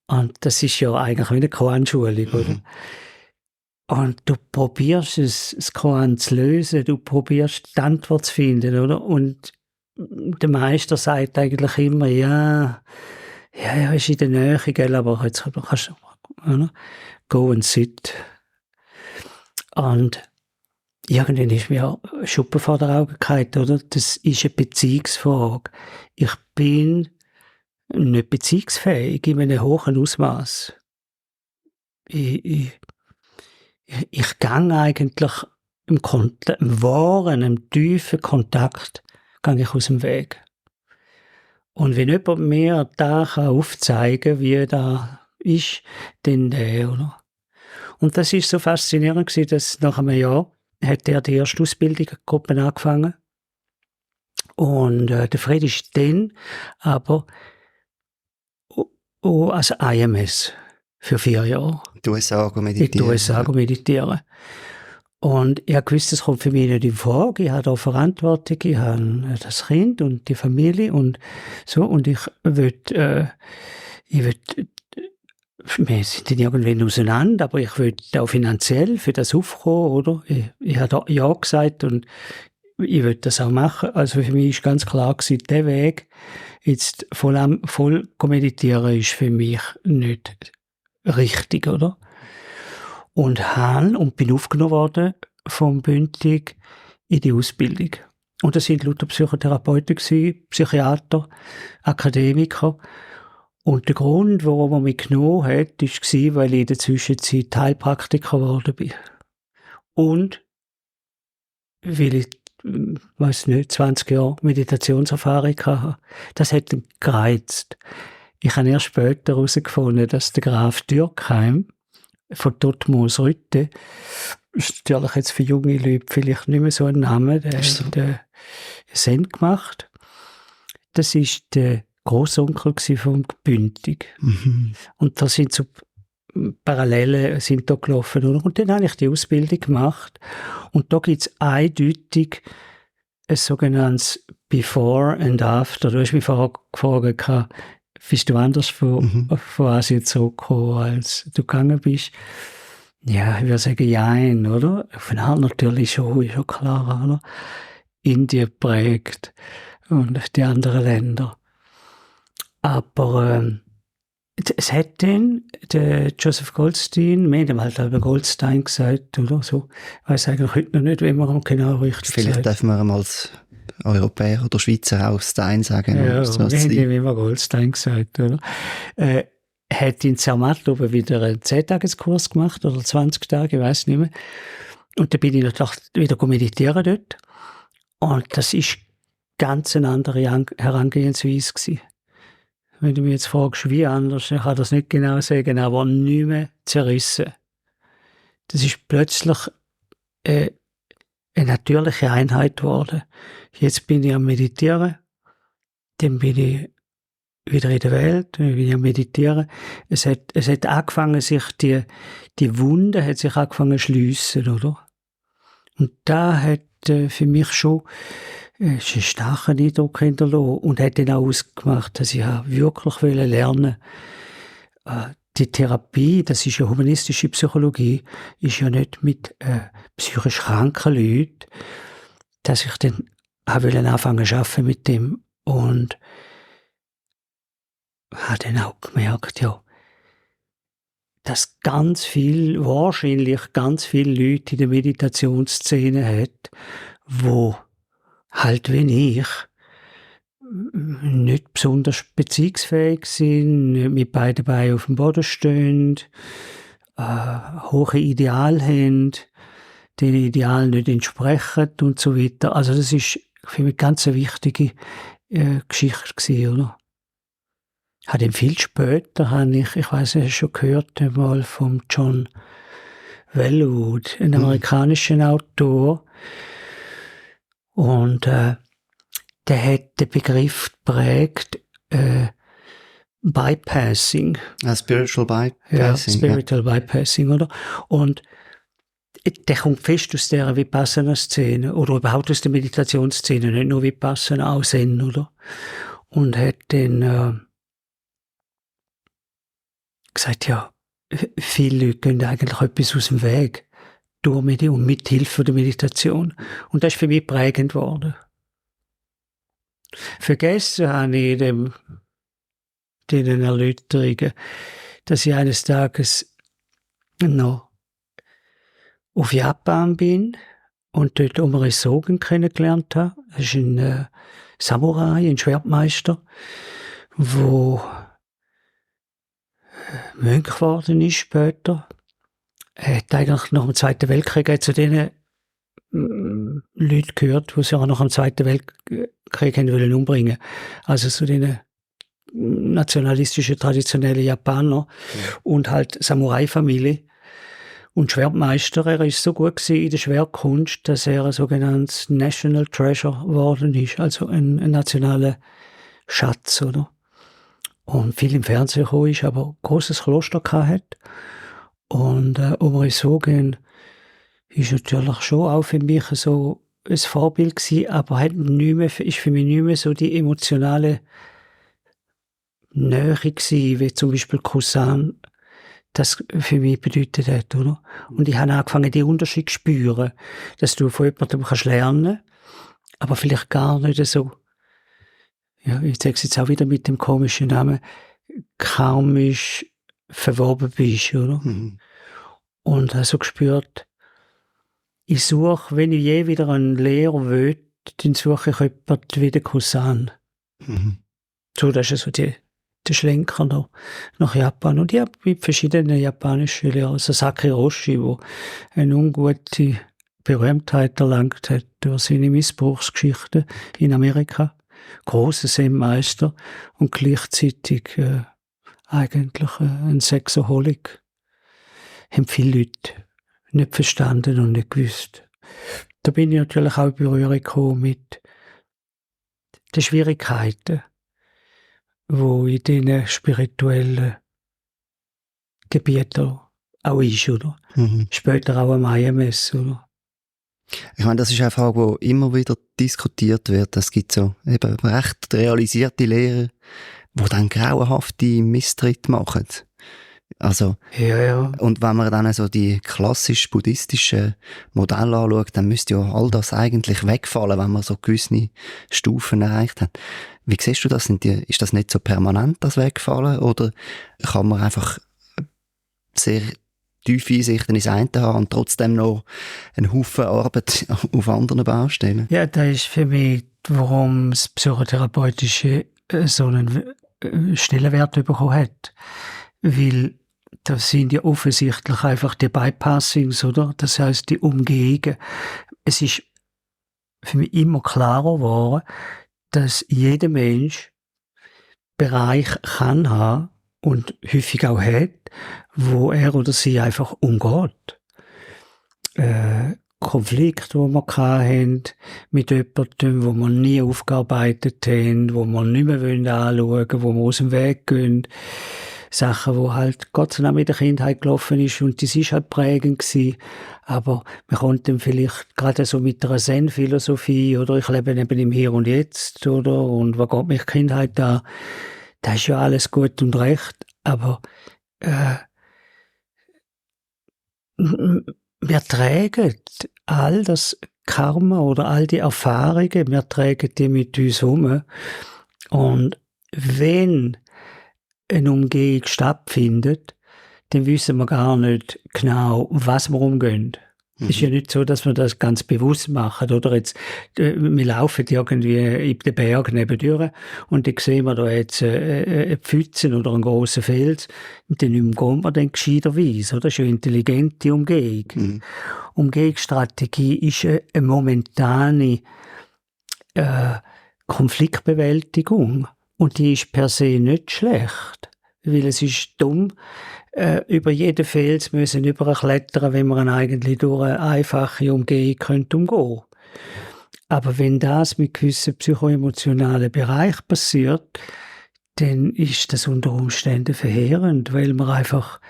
Und das ist ja eigentlich wie eine Koanschulung, oder? Und du probierst das Koan zu lösen, du probierst die Antwort zu finden, oder? Und der Meister sagt eigentlich immer, ja, ist in der Nähe, gell, aber jetzt kannst du, oder? Go and sit. Und irgendwann ist mir Schuppen vor den Augen gefallen, oder? Das ist eine Beziehungsfrage. Ich bin nicht beziehungsfähig in einem hohen Ausmaß. Ich gehe eigentlich im wahren, im tiefen Kontakt gehe ich aus dem Weg. Und wenn jemand mir da aufzeigen kann, wie das ist, dann der, oder? Und das ist so faszinierend gewesen, dass nach einem Jahr hat er die erste Ausbildungsgruppe angefangen. Und der Fred ist dann aber als IMS für 4 Jahre. In die USA meditieren. In die USA meditieren. Und ich habe gewusst, das kommt für mich nicht in Frage. Ich habe da Verantwortung, ich habe das Kind und die Familie und so. Und ich will, wir sind dann irgendwann auseinander, aber ich will auch finanziell für das aufkommen, oder? Ich habe da Ja gesagt und ich will das auch machen. Also für mich ist ganz klar gewesen, der Weg, jetzt voll meditieren, ist für mich nicht richtig, oder? Und bin aufgenommen worden vom Bündig in die Ausbildung. Und das sind lauter Psychotherapeuten gewesen, Psychiater, Akademiker. Und der Grund, warum er mich genommen hat, war, weil ich in der Zwischenzeit Heilpraktiker geworden bin. Und weil ich, weiss nicht, 20 Jahre Meditationserfahrung hatte. Das hat ihn gereizt. Ich habe erst später herausgefunden, dass der Graf Dürkheim von Dotmos-Rütte, ist natürlich jetzt für junge Leute vielleicht nicht mehr so ein Name, der hat Zen gemacht. Das war der Grossonkel vom Bündig. Mhm. Und da sind so Parallelen sind da gelaufen. Und dann habe ich die Ausbildung gemacht. Und da gibt es eindeutig ein sogenanntes Before and After. Du hast mich vorher gefragt, bist du anders von Asien zurückgekommen, als du gegangen bist? Ja, ich würde sagen, jein, oder? Auf eine Art natürlich schon, ist schon klar, oder? Indien prägt und die anderen Länder. Aber es hat dann der Joseph Goldstein, wir haben halt über Goldstein gesagt, oder so. Ich weiss eigentlich heute noch nicht, wie man genau richtig sagt. Vielleicht dürfen wir als Europäer oder Schweizer auch Stein sagen. Ja, so wir haben ihm immer Goldstein gesagt, oder? Hat in Zermatt oben wieder einen 10-Tageskurs gemacht, oder 20 Tage, ich weiss nicht mehr. Und dann bin ich natürlich wieder meditieren dort. Und das ist ganz eine andere Herangehensweise gewesen. Wenn du mich jetzt fragst, wie anders, ich kann das nicht genau sagen, aber nicht mehr zerrissen. Das ist plötzlich eine natürliche Einheit geworden. Jetzt bin ich am Meditieren, dann bin ich wieder in der Welt, dann bin ich am Meditieren. Es hat angefangen, sich die Wunde hat sich angefangen zu schliessen, oder? Und da hat für mich schon einen starken Eindruck hinterlassen und hat dann auch ausgemacht, dass ich wirklich lernen wollte, die Therapie, das ist ja humanistische Psychologie, ist ja nicht mit psychisch kranken Leuten, dass ich dann auch anfangen zu arbeiten mit dem und habe dann auch gemerkt, ja, dass wahrscheinlich ganz viele Leute in der Meditationsszene hat, wo halt wie ich nicht besonders beziehungsfähig sind, nicht mit beiden Beinen auf dem Boden stehen, hohe Ideale haben, den Idealen nicht entsprechen und so weiter. Also das ist für mich ganz eine wichtige Geschichte gewesen, oder? Dann viel später habe ich weiss nicht, hast du schon gehört einmal vom John Welwood, ein amerikanischen Autor, und der hat den Begriff geprägt, Bypassing. Spiritual Bypassing. Ja, Spiritual Bypassing, oder? Und der kommt fest aus der Vipassana-Szene oder überhaupt aus der Meditationsszene, nicht nur Vipassana, auch Zen, oder? Und hat dann gesagt, ja, viele Leute gehen eigentlich etwas aus dem Weg mit Hilfe der Meditation. Und das ist für mich prägend worden. Vergessen habe ich in diesen Erläuterungen, dass ich eines Tages noch auf Japan bin und dort Omori Sogen kennengelernt habe. Das ist ein Samurai, ein Schwertmeister, der Mönch geworden ist später. Er hat eigentlich nach dem Zweiten Weltkrieg zu den Leuten gehört, die sich auch nach dem Zweiten Weltkrieg umbringen wollen. Also zu den nationalistischen, traditionellen Japaner und halt Samurai-Familie und Schwertmeister. Er ist so gut gewesen in der Schwertkunst, dass er ein sogenanntes National Treasure geworden ist, also ein nationaler Schatz, oder? Und viel im Fernsehen gekommen ist, aber ein grosses Kloster hatte. Und Omori Sogen ist natürlich schon auch für mich so ein Vorbild gewesen, aber ist für mich nicht mehr so die emotionale Nähe gewesen, wie zum Beispiel Kusan das für mich bedeutet hat, oder? Und ich habe angefangen, die Unterschiede zu spüren, dass du von jemandem lernen kannst, aber vielleicht gar nicht so, ja, ich sage es jetzt auch wieder mit dem komischen Namen, karmisch verwoben bist, oder? Mhm. Und habe so gespürt, ich suche, wenn ich je wieder einen Lehrer will, dann suche ich jemanden wie den Kusan. Mhm. So, das ist so der Schlenker noch nach Japan. Und ich habe mit verschiedenen japanischen Lehrern, Sasaki Roshi, der eine ungute Berühmtheit erlangt hat durch seine Missbrauchsgeschichten in Amerika. Grosser Zen-Meister und gleichzeitig eigentlich ein Sexaholic. Haben viele Leute nicht verstanden und nicht gewusst. Da bin ich natürlich auch in Berührung gekommen mit den Schwierigkeiten, wo in diesen spirituellen Gebieten auch ist, oder? Mhm. Später auch am IMS, oder? Ich meine, das ist eine Frage, die immer wieder diskutiert wird. Es gibt so eben recht realisierte Lehrer, die dann grauenhafte Misstritte machen. Also, ja. Und wenn man dann so die klassisch-buddhistischen Modelle anschaut, dann müsste ja all das eigentlich wegfallen, wenn man so gewisse Stufen erreicht hat. Wie siehst du das? Ist das nicht so permanent, das Wegfallen? Oder kann man einfach sehr tiefe Einsichten ins eine haben und trotzdem noch einen Haufen Arbeit auf anderen Baustellen? Ja, das ist für mich, warum das Psychotherapeutische so einen Stellenwert bekommen hat. Weil das sind ja offensichtlich einfach die Bypassings, oder? Das heisst, die Umgehungen. Es ist für mich immer klarer geworden, dass jeder Mensch Bereich kann haben und häufig auch hat, wo er oder sie einfach umgeht. Konflikte, die wir hatten, mit jemandem, wo wir nie aufgearbeitet haben, wo wir nicht mehr anschauen wollen, wo wir aus dem Weg gehen. Sachen, wo halt Gott sei Dank mit der Kindheit gelaufen ist und das ist halt prägend gewesen. Aber man konnte vielleicht gerade so mit einer Zen-Philosophie oder ich lebe eben im Hier und Jetzt, oder? Und was geht mich Kindheit an? Das ist ja alles gut und recht, aber wir tragen all das Karma oder all die Erfahrungen, wir tragen die mit uns um. Und wenn eine Umgehung stattfindet, dann wissen wir gar nicht genau, was wir umgehen. Es ist ja nicht so, dass wir das ganz bewusst machen, oder? Jetzt, wir laufen irgendwie in den Berg nebendurch und dann sehen wir da jetzt eine Pfütze oder einen grossen Fels und dann umgehen wir dann gescheiterweise, oder? Das ist eine intelligente Umgehung. Umgehungsstrategie ist eine momentane Konfliktbewältigung und die ist per se nicht schlecht, weil es ist dumm, über jeden Fels müssen überklettern, wenn man eigentlich durch eine einfache Umgehung umgehen könnte. Aber wenn das mit gewissen psychoemotionalen Bereichen passiert, dann ist das unter Umständen verheerend, weil man einfach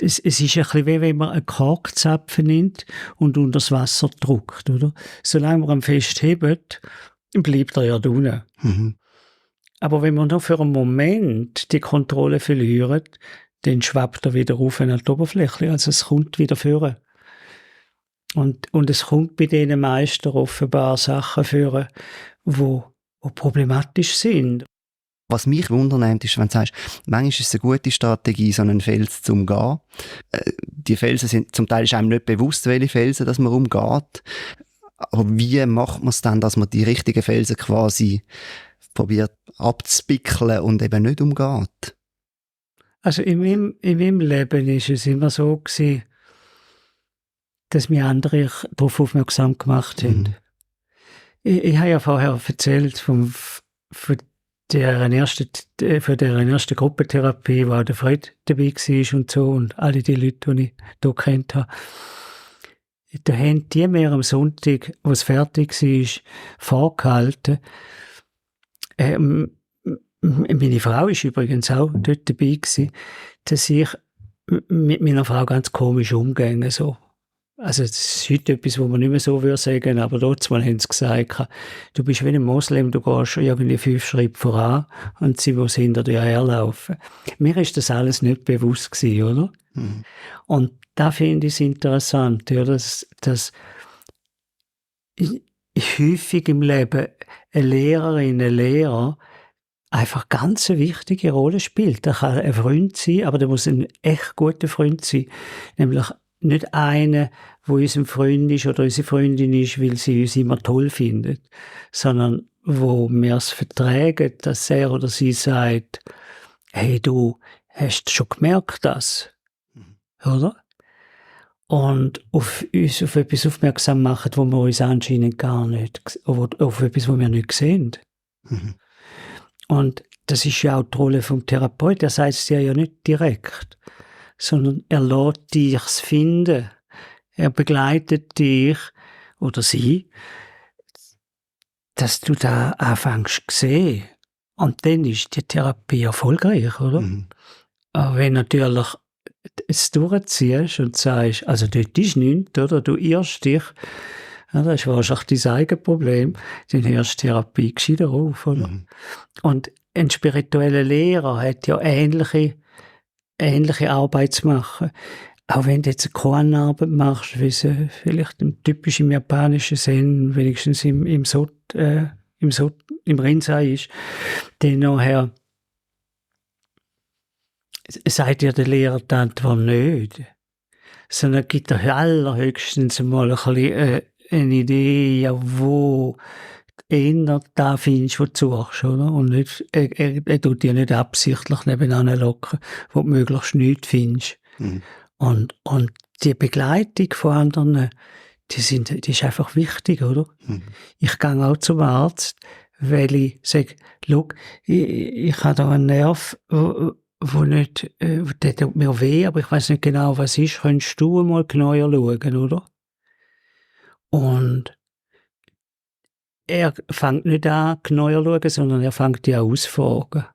es ist ein bisschen wie wenn man einen Korkzapfen nimmt und unter das Wasser drückt, oder? Solange man ihn festhebt, bleibt er ja unten. Aber wenn man nur für einen Moment die Kontrolle verliert, dann schwappt er wieder rauf an die Oberfläche. Also es kommt wieder führen. Und es kommt bei diesen Meistern offenbar Sachen führen, die problematisch sind. Was mich wundernimmt, ist, wenn du sagst, manchmal ist es eine gute Strategie, so einen Fels zu umgehen. Die Felsen sind, zum Teil ist einem nicht bewusst, welche Felsen dass man umgeht. Aber wie macht man es dann, dass man die richtigen Felsen quasi probiert abzupickeln und eben nicht umgeht? Also in meinem Leben ist es immer so gewesen, dass mir andere darauf aufmerksam gemacht haben. Ich habe ja vorher erzählt von der ersten Gruppentherapie, wo auch der Fred dabei war und so, und alle die Leute, die ich hier kennt habe. Da haben die mir am Sonntag, wo es fertig war, vorgehalten. Meine Frau war übrigens auch dort dabei gewesen, dass ich mit meiner Frau ganz komisch umgehe. So. Also, das ist heute etwas, was man nicht mehr so sagen würde, aber dort haben sie gesagt, du bist wie ein Moslem, du gehst irgendwie 5 Schritte voran und sie muss hinter dir herlaufen. Mir ist das alles nicht bewusst gewesen, oder? Und da finde ich es interessant, ja, dass häufig im Leben eine Lehrerin, ein Lehrer einfach ganz eine wichtige Rolle spielt. Der kann ein Freund sein, aber der muss ein echt guter Freund sein. Nämlich nicht einer, der unser Freund ist oder unsere Freundin ist, weil sie uns immer toll findet, sondern wo wir es vertragen, dass er oder sie sagt, hey du, hast du schon gemerkt das? Oder? Und auf uns auf etwas aufmerksam machen, wo wir uns anscheinend gar nicht, auf etwas, wo wir nicht sehen. Und das ist ja auch die Rolle vom Therapeut. Er sagt es dir ja nicht direkt, sondern er lässt dich finden. Er begleitet dich oder sie, dass du da anfängst zu sehen. Und dann ist die Therapie erfolgreich, oder? Aber wenn natürlich es durchziehst und sagst, also dort ist nichts, oder? Du irrst dich, ja, das ist wahrscheinlich dein eigenes Problem, dann hörst du Therapie gescheiter auf, oder? Und ein spiritueller Lehrer hat ja ähnliche Arbeit zu machen. Auch wenn du jetzt eine Koanarbeit machst, wie sie vielleicht im typischen japanischen Zen, wenigstens im Rinzai ist, dann nachher sagt dir der Lehrer die Antwort nicht, sondern gibt dir allerhöchstens mal ein bisschen eine Idee, ja, wo eher da findest, wo du suchst, oder? Und nicht, er tut dir nicht absichtlich nebenan locken, wo du möglichst nichts findest. Und die Begleitung von anderen, die ist einfach wichtig, oder? Ich gehe auch zum Arzt, weil ich sage, schau, ich habe da einen Nerv, wo nicht, der tut mir weh, aber ich weiß nicht genau, was ist. Könntest du mal genauer schauen, oder? Und er fängt nicht an, genauer zu schauen, sondern er fängt dich an ausfragen.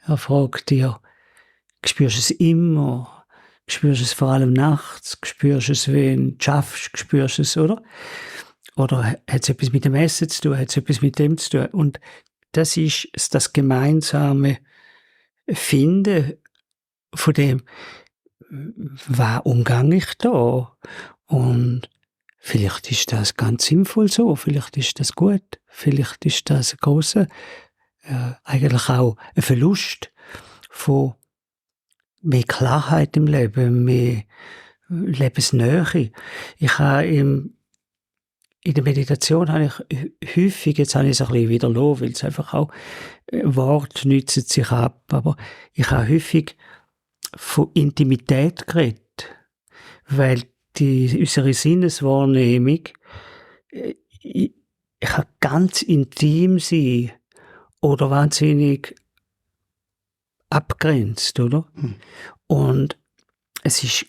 Er fragt dir, spürst du es immer? Spürst du es vor allem nachts? Spürst du es, wenn du schaffst? Spürst du es, oder? Oder hat es etwas mit dem Essen zu tun? Hat es etwas mit dem zu tun? Und das ist das gemeinsame Finden von dem, was umgange ich da? Und vielleicht ist das ganz sinnvoll so, vielleicht ist das gut, vielleicht ist das ein grosser, eigentlich auch ein Verlust von mehr Klarheit im Leben, mehr Lebensnähe. Ich habe in der Meditation habe ich häufig, jetzt habe ich es ein bisschen wieder los, weil es einfach auch Worte nützen sich ab, aber ich habe häufig von Intimität geredet, weil unsere Sinneswahrnehmung ich kann ganz intim sein oder wahnsinnig abgrenzt, oder? Und es ist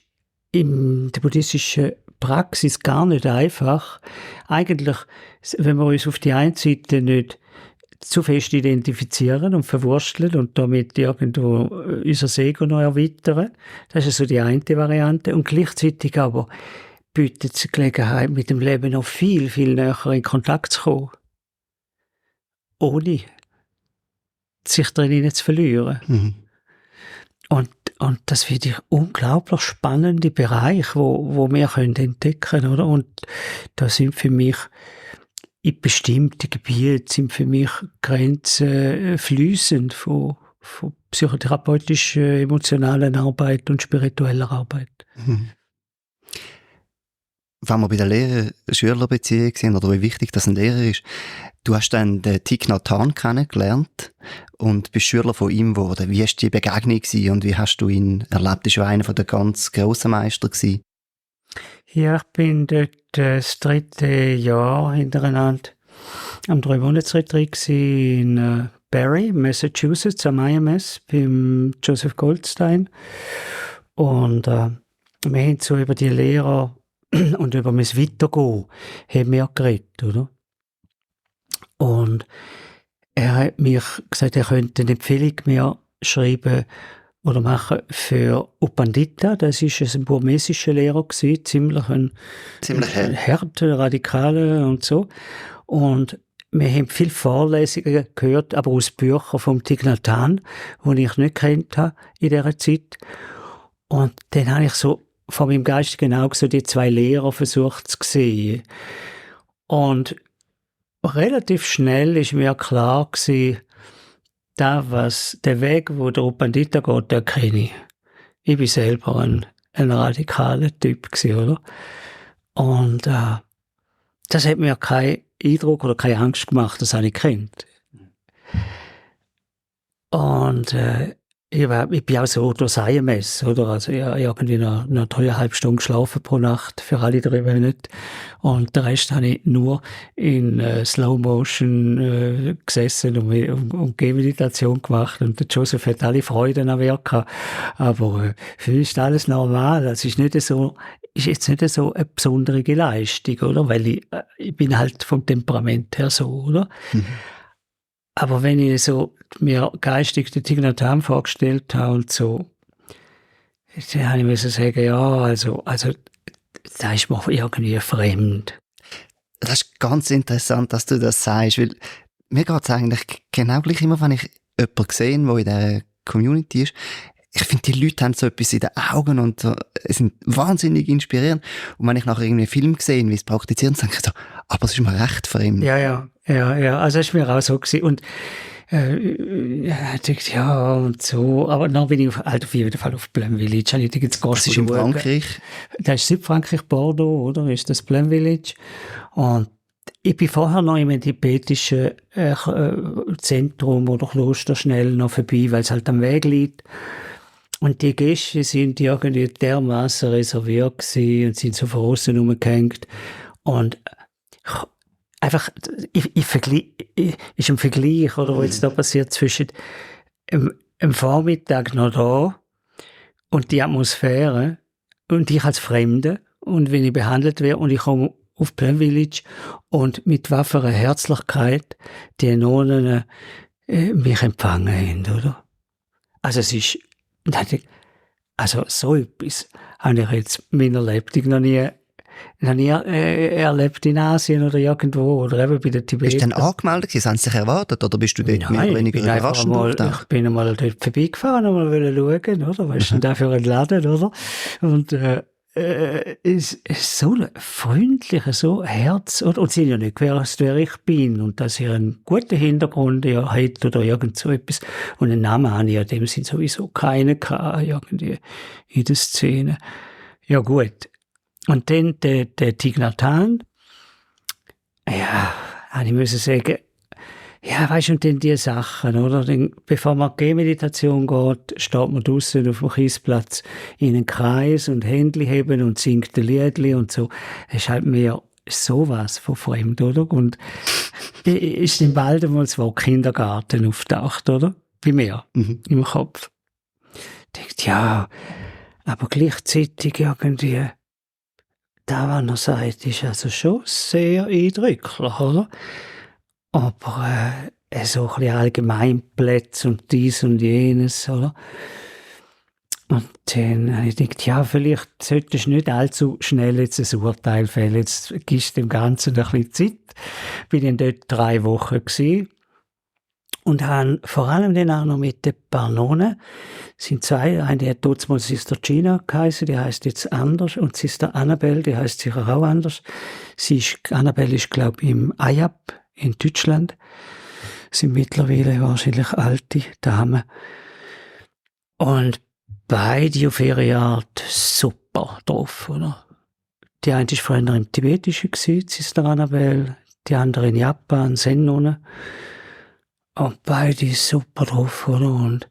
in der buddhistischen Praxis gar nicht einfach. Eigentlich, wenn wir uns auf die einen Seite nicht zu fest identifizieren und verwursteln und damit irgendwo unser Ego noch erweitern. Das ist so die eine Variante. Und gleichzeitig aber bietet es die Gelegenheit, mit dem Leben noch viel, viel näher in Kontakt zu kommen. Ohne sich darin zu verlieren. Mhm. Und das finde ich unglaublich spannende Bereich, wo wir entdecken können, oder? Und da sind für mich in bestimmten Gebieten sind für mich Grenzen fließend von psychotherapeutischer, emotionalen Arbeit und spiritueller Arbeit. Mhm. Wenn wir bei der Lehrer-Schüler-Beziehung sind, oder wie wichtig das ein Lehrer ist, du hast dann den Thich Nhat Hanh kennengelernt und bist Schüler von ihm geworden. Wie war die Begegnung und wie hast du ihn erlebt? Er war einer der ganz grossen Meister gewesen. Ja, ich bin dort das 3. Jahr hintereinander am 3-Monats-Retreat in Barre, Massachusetts, am IMS, beim Joseph Goldstein. Und wir haben so über die Lehrer und über mein Weitergehen haben wir geredet, oder? Und er hat mir gesagt, er könnte eine Empfehlung mir schreiben oder machen für U Pandita. Das war ein burmesischer Lehrer gewesen, ziemlich härter, radikaler und so. Und wir haben viele Vorlesungen gehört, aber aus Büchern vom Thich Nhat Hanh, die ich nicht kennt habe in dieser Zeit. Und dann habe ich so von meinem geistigen Auge so die 2 Lehrer versucht zu sehen. Und relativ schnell ist mir klar gewesen, der Weg, wo der U Pandita geht, den kenne ich. Ich bin selber ein radikaler Typ gewesen, oder? Und das hat mir keinen Eindruck oder keine Angst gemacht, das habe ich gekannt. Und ich bin auch so durchs IMS, oder? Also ich habe irgendwie noch 3,5 Stunden geschlafen pro Nacht, für alle 3 Monate. Und den Rest habe ich nur in Slow Motion gesessen und Gehmeditation gemacht. Und der Joseph hat alle Freude an Werk gehabt. Aber für mich ist alles normal. Das ist jetzt nicht so eine besondere Leistung, oder? Weil ich bin halt vom Temperament her so, oder? Mhm. Aber wenn ich so mir geistig den Thich Nhat Hanh vorgestellt habe und so, dann habe ich sagen, ja, also, da ist mir irgendwie fremd. Das ist ganz interessant, dass du das sagst, weil mir geht es eigentlich genau gleich immer, wenn ich jemanden sehe, der in dieser Community ist. Ich finde, die Leute haben so etwas in den Augen und so, sind wahnsinnig inspirierend. Und wenn ich nachher irgendwie einen Film sehe, wie es praktizieren, dann denke ich so, aber es ist mir recht fremd. Ja. Also es war mir auch so gewesen. Und ich dachte, ja, und so. Aber dann bin ich auf jeden Fall auf Plum Village. Ich jetzt das ist in Frankreich? Das ist Südfrankreich, Bordeaux, oder? Ist das Plum Village? Und ich bin vorher noch im tibetischen Zentrum oder Kloster schnell noch vorbei, weil es halt am Weg liegt. Und die Gäste sind irgendwie dermaßen reserviert gewesen und sind so von außen rumgehängt. Und einfach, ist ein Vergleich, oder, was jetzt da passiert zwischen dem Vormittag noch da und die Atmosphäre und ich als Fremde und wenn ich behandelt werde und ich komme auf Plum Village und mit wafferer Herzlichkeit die Nonnen mich empfangen haben, oder? Also es ist, also so etwas habe ich jetzt in meiner Lebenswelt noch nie habe ich erlebt in Asien oder irgendwo, oder eben bei den Tibetern. Bist du dann angemeldet gewesen? Haben sie sich erwartet, oder bist du dort mehr oder weniger überraschend auftaucht? Ich bin einmal dort vorbeigefahren und mal schauen, oder? Was ist denn da für ein Laden, oder? Und, ist so freundlich, so Herz, oder? Und sie haben ja nicht gewusst, wer ich bin und dass ich einen guten Hintergrund ja hat oder irgend so etwas. Und einen Namen habe ich ja in dem Sinn sowieso keinen gehabt, irgendwie in der Szene. Ja, gut. Und dann der Thich Nhat Hanh, ja, ich muss sagen, ja, weisst du, und dann die Sachen, oder? Dann, bevor man Gehmeditation geht, steht man draussen auf dem Kiesplatz in einen Kreis und Händchen heben und singt ein Liedli und so. Das ist halt mir sowas von fremd, oder? Und ist dann bald einmal das Wort Kindergarten auftaucht, oder? Bei mir, im Kopf. Ich dachte, ja, aber gleichzeitig irgendwie, da, was er sagt, ist also schon sehr eindrücklich, oder? Aber so ein bisschen Allgemeinplätze und dies und jenes, oder? Und dann habe ich gedacht, ja, vielleicht solltest du nicht allzu schnell jetzt ein Urteil fällen. Jetzt gibst du dem Ganzen ein bisschen Zeit. Bin dann dort 3 Wochen gewesen. Und habe vor allem dann auch noch mit den paar Nonnen, sind 2, eine hat dort mal Sister Gina geheißen, die heisst jetzt anders, und Sister Annabelle, die heisst sicher auch anders. Annabelle ist, glaube ich, im Ayap in Deutschland. Sind mittlerweile wahrscheinlich alte Damen. Und beide auf ihre Art super drauf, oder? Die eine war vorher im Tibetischen, Sister Annabelle, die andere in Japan, Zen-Nonne. Und beide super drauf, oder? Und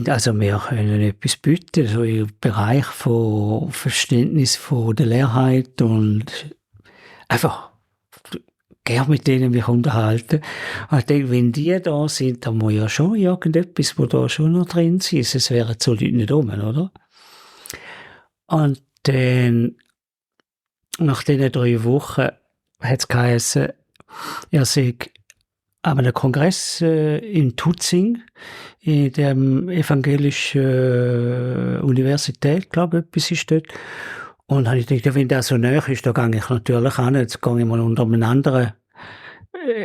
also wir können etwas bieten, so im Bereich von Verständnis von der Lehrheit und einfach gerne mit denen mich unterhalten. Und ich denke, wenn die da sind, dann muss ja schon irgendetwas, wo da schon noch drin ist. Es wären so Leute nicht rum, oder? Und dann, nach diesen 3 Wochen, hat es geheißen, er sei an einem Kongress in Tutzing, in der evangelischen Universität, glaube ich, etwas ist dort. Und habe ich gedacht, ja, wenn das so nahe ist, da gehe ich natürlich an. Jetzt gehe ich mal unter einer anderen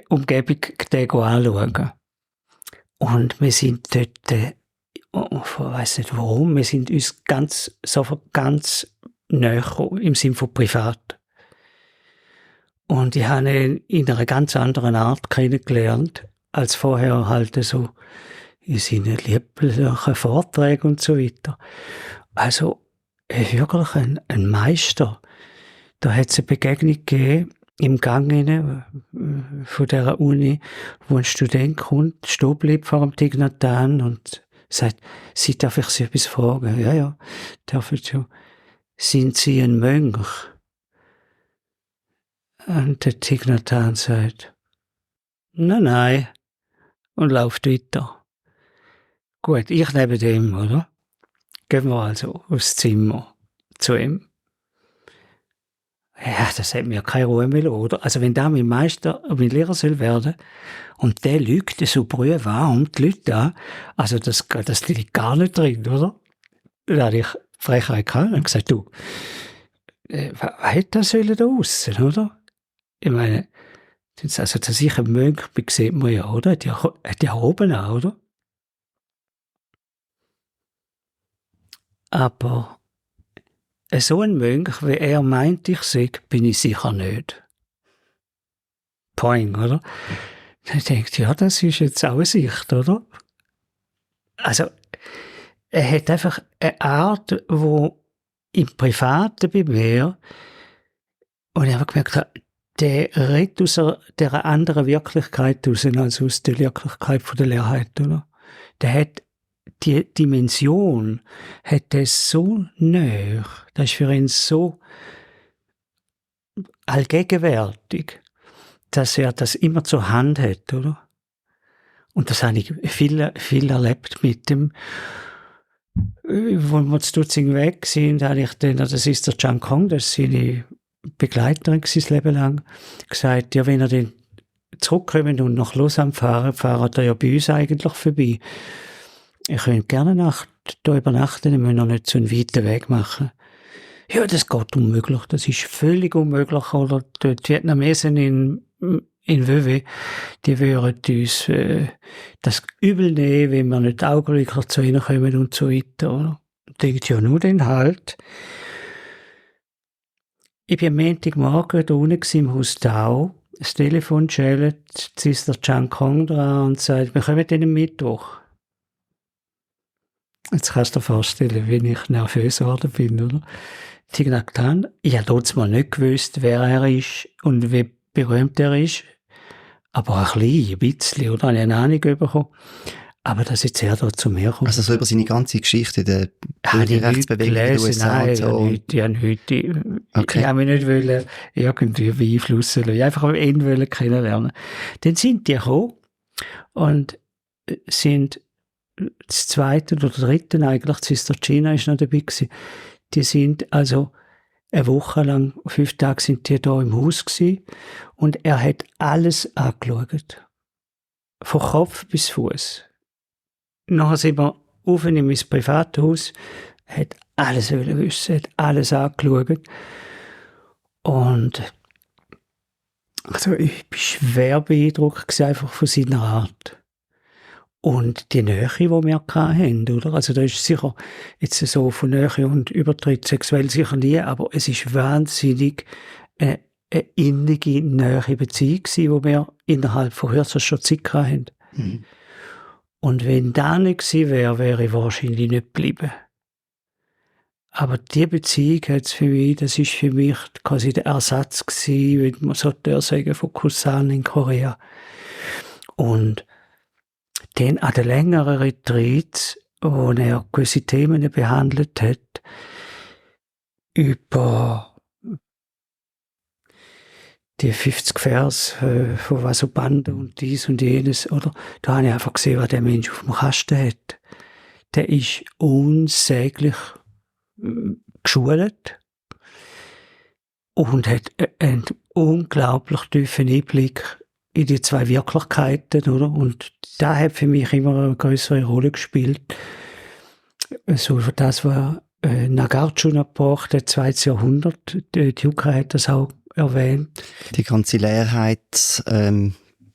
Umgebung den anschauen. Und wir sind dort, ich weiss nicht warum, wir sind uns sofort ganz nahe gekommen, im Sinne von privat. Und ich habe ihn in einer ganz anderen Art kennengelernt, als vorher halt so in seinen lieblichen Vorträgen und so weiter. Also, wirklich ein Meister. Da hat es eine Begegnung gegeben, im Gang von dieser Uni, wo ein Student kommt, stehen bleibt vor dem Thich Nhat Hanh und sagt, Sie, darf ich Sie etwas fragen? Ja, darf ich schon. Sind Sie ein Mönch? Und der Thich Nhat Hanh sagt, nein, und läuft weiter. Gut, ich neben dem, oder? Gehen wir also aufs Zimmer zu ihm. Ja, das hat mir keine Ruhe mehr, oder? Also wenn da mein Meister, mein Lehrer soll werden, und der lügt so brühwarm die Leute an, also das liegt gar nicht drin, oder? Da hatte ich Frechheit gehabt und gesagt, du, was hätte das da aussen, oder? Ich meine, also, dass ich ein Mönch bin, sieht man ja, oder? Hat ja oben auch, oder? Aber so ein Mönch, wie er meint, ich sei, bin ich sicher nicht. Point, oder? Dann denkt, ja, das ist jetzt auch eine Sicht, oder? Also, er hat einfach eine Art, wo im Privaten bei mir, und ich habe gemerkt, der redet aus dieser anderen Wirklichkeit raus, als aus der Wirklichkeit von der Lehrheit, oder? Der hat die Dimension, hat er so nahe, das ist für ihn so allgegenwärtig, dass er das immer zur Hand hat, oder? Und das habe ich viel, viel erlebt mit dem. Wo wir zu Tutzing weg sind, habe ich dann, das ist der Chan Kong, das ist seine Begleiterin sein Leben lang, gesagt, ja, wenn er dann zurückkommt und nach Lausanne fahren, fahren er ja bei uns eigentlich vorbei. Ich könnte gerne hier übernachten, wir müssen noch nicht so einen weiten Weg machen. Ja, das geht unmöglich. Das ist völlig unmöglich. Oder die Vietnamesen in WW, die würden uns das übel nehmen, wenn wir nicht augenblicklich zu ihnen kommen und so weiter. Oder? Denkt ja nur den halt. Ich war am Montagmorgen da unten im Haus Tau. Das Telefon schält Sister Chan Kong dran und sagt, wir kommen dann am Mittwoch. Jetzt kannst du dir vorstellen, wie ich nervös geworden bin, oder? Ich habe getan, ich habe dort mal nicht gewusst, wer er ist und wie berühmt er ist. Aber ein bisschen, oder? Ich habe eine Ahnung bekommen. Aber dass jetzt er da zu mir kommt. Also so über seine ganze Geschichte, der Rechtsbewegung in den USA und so. Ich habe mich nicht wollen, irgendwie beeinflussen lassen. Ich wollte einfach ihn kennenlernen. Dann sind die gekommen und sind das zweite oder dritte eigentlich, Sister Gina ist noch dabei gewesen. Die sind also eine Woche lang, 5 Tage sind die da im Haus gewesen und er hat alles angeschaut. Von Kopf bis Fuß. Nachher sind wir auf in mein Privathaus, hat alles wissen, hat alles angeschaut. Und also ich war schwer beeindruckt einfach von seiner Art. Und die Nähe, die wir hatten, oder? Also da ist sicher jetzt so von Nähe und Übertritt sexuell sicher nie, aber es ist wahnsinnig eine innige, nahe Beziehung gewesen, die wir innerhalb von kürzester Zeit hatten. Mhm. Und wenn das nicht gewesen wäre, wäre ich wahrscheinlich nicht geblieben. Aber die Beziehung hat's für mich, das ist für mich quasi der Ersatz gewesen, wenn man so sagen, von Kusan in Korea. Und dann an den längeren Retreats, wo er gewisse Themen behandelt hat, über die 50 Vers von Vasubandhu und dies und jenes, oder? Da habe ich einfach gesehen, was der Mensch auf dem Kasten hat. Der ist unsäglich geschult und hat einen unglaublich tiefen Einblick in die zwei Wirklichkeiten, oder? Und da hat für mich immer eine größere Rolle gespielt. So das war Nagarjuna gebracht, der 2. Jahrhundert. Die Yuka hat das auch erwähnt. Die ganze Leerheit,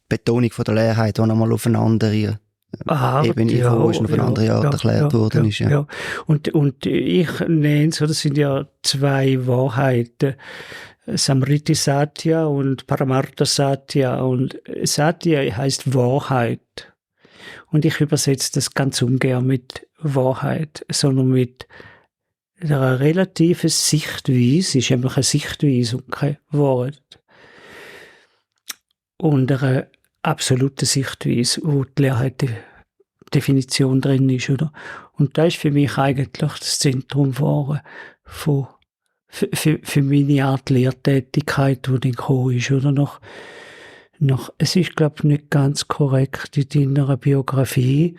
Betonung von der Leerheit, die nochmal auf eine andere Ebene ist, auf eine andere Art erklärt worden ist. Ja. Und ich nenne es, das sind ja zwei Wahrheiten, Samriti Satya und Paramartha Satya. Und Satya heißt Wahrheit. Und ich übersetze das ganz ungern mit Wahrheit, sondern mit einer relativen Sichtweise, ist einfach eine Sichtweise und kein Wort. Und eine absolute Sichtweise, wo die Leerheit die Definition drin ist, oder? Und das ist für mich eigentlich das Zentrum geworden für meine Art Lehrtätigkeit, die dann gekommen ist, oder? Es ist, glaube ich, nicht ganz korrekt in deiner Biografie.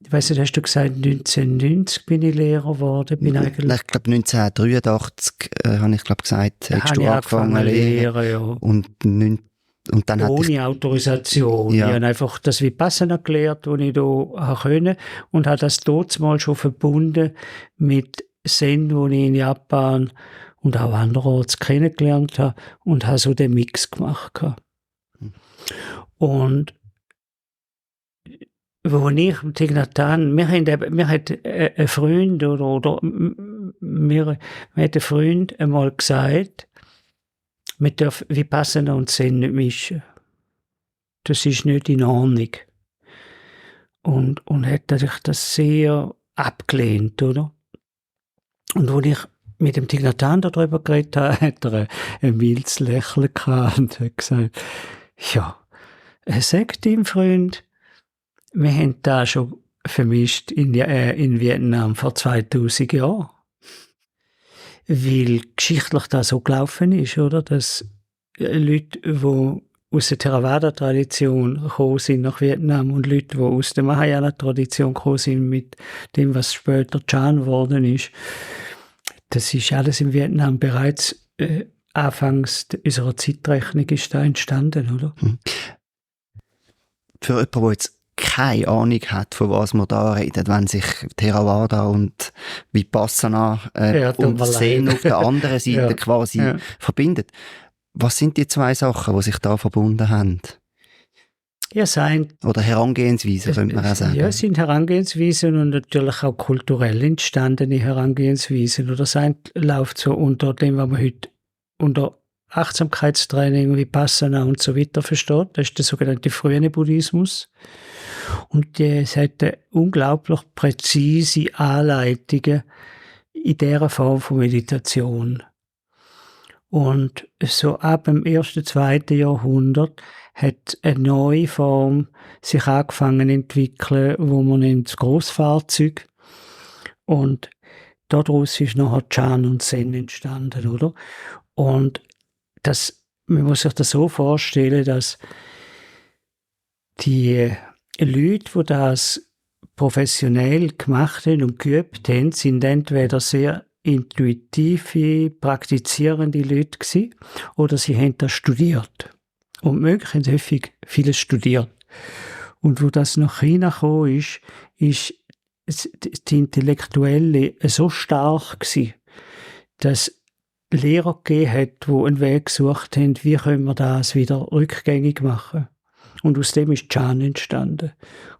Ich weiss nicht, hast du gesagt, 1990 bin ich Lehrer geworden? Ich glaube, 1983 habe ich gesagt, hast du angefangen zu lehren. Ja. Und dann ohne Autorisation. Ja. Ich habe einfach das Vipassana gelernt, das ich da konnte, und habe das dort mal schon verbunden mit Zen, wo ich in Japan und auch anderorts kennengelernt habe, und habe so den Mix gemacht. Und wo ich Thich Nhat Hanh, mir hat ein Freund mir hat ein Freund einmal gesagt, man darf Vipassana und Zen nicht mischen. Das ist nicht in Ordnung. Und hat das sehr abgelehnt, oder? Und als ich mit dem Thich Nhat Hanh darüber geredet habe, hat er ein mildes Lächeln gehabt und hat gesagt, ja, er sagt ihm Freund, wir haben das schon vermischt in Vietnam vor 2000 Jahren. Weil geschichtlich das so gelaufen ist, oder? Dass Leute, die aus der Theravada-Tradition gekommen sind nach Vietnam und Leute, die aus der Mahayana-Tradition gekommen sind mit dem, was später Chan geworden ist, das ist alles in Vietnam bereits anfangs unserer Zeitrechnung ist da entstanden, oder? Für jemanden, der jetzt keine Ahnung hat, von was wir da reden, wenn sich Theravada und Vipassana und Zen auf der anderen Seite quasi verbindet. Was sind die zwei Sachen, die sich da verbunden haben? Ja, oder Herangehensweisen, könnte man auch sagen. Ja, es sind Herangehensweisen und natürlich auch kulturell entstandene Herangehensweisen. Oder sein läuft so unter dem, was man heute unter Achtsamkeitstraining, Vipassana und so weiter versteht. Das ist der sogenannte frühe Buddhismus. Und es hat unglaublich präzise Anleitungen in dieser Form von Meditation. Und so ab dem 1., 2. Jahrhundert hat eine neue Form sich angefangen zu entwickeln, wo man nennt das Grossfahrzeug. Und daraus ist nachher Chan und Zen entstanden, oder? Und man muss sich das so vorstellen, dass die Leute, die das professionell gemacht haben und geübt haben, sind entweder sehr intuitive, praktizierende Leute gewesen, oder sie haben das studiert. Und möglich haben sie häufig vieles studiert. Und wo das nach China gekommen ist die Intellektuelle so stark gewesen, dass Lehrer gegeben hat, die einen Weg gesucht haben, wie können wir das wieder rückgängig machen. Und aus dem ist Chan entstanden.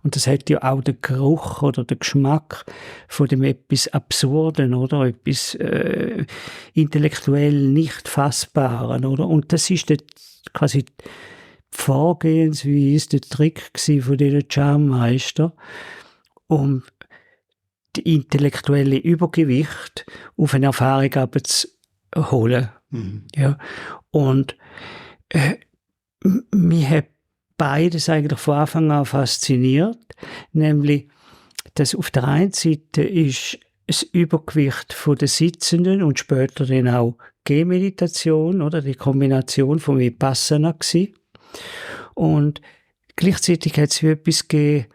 Und das hat ja auch den Geruch oder den Geschmack von dem etwas Absurden oder etwas intellektuell nicht Fassbaren, oder? Und das ist quasi die Vorgehensweise, der Trick von diesen Chan-Meister, um die intellektuelle Übergewicht auf eine Erfahrung abzuholen. Mhm. Ja. Und mich hat beides eigentlich von Anfang an fasziniert, nämlich, dass auf der einen Seite ist das Übergewicht der Sitzenden und später dann auch Gehmeditation oder die Kombination von Vipassana gewesen. Und gleichzeitig hat es etwas gegeben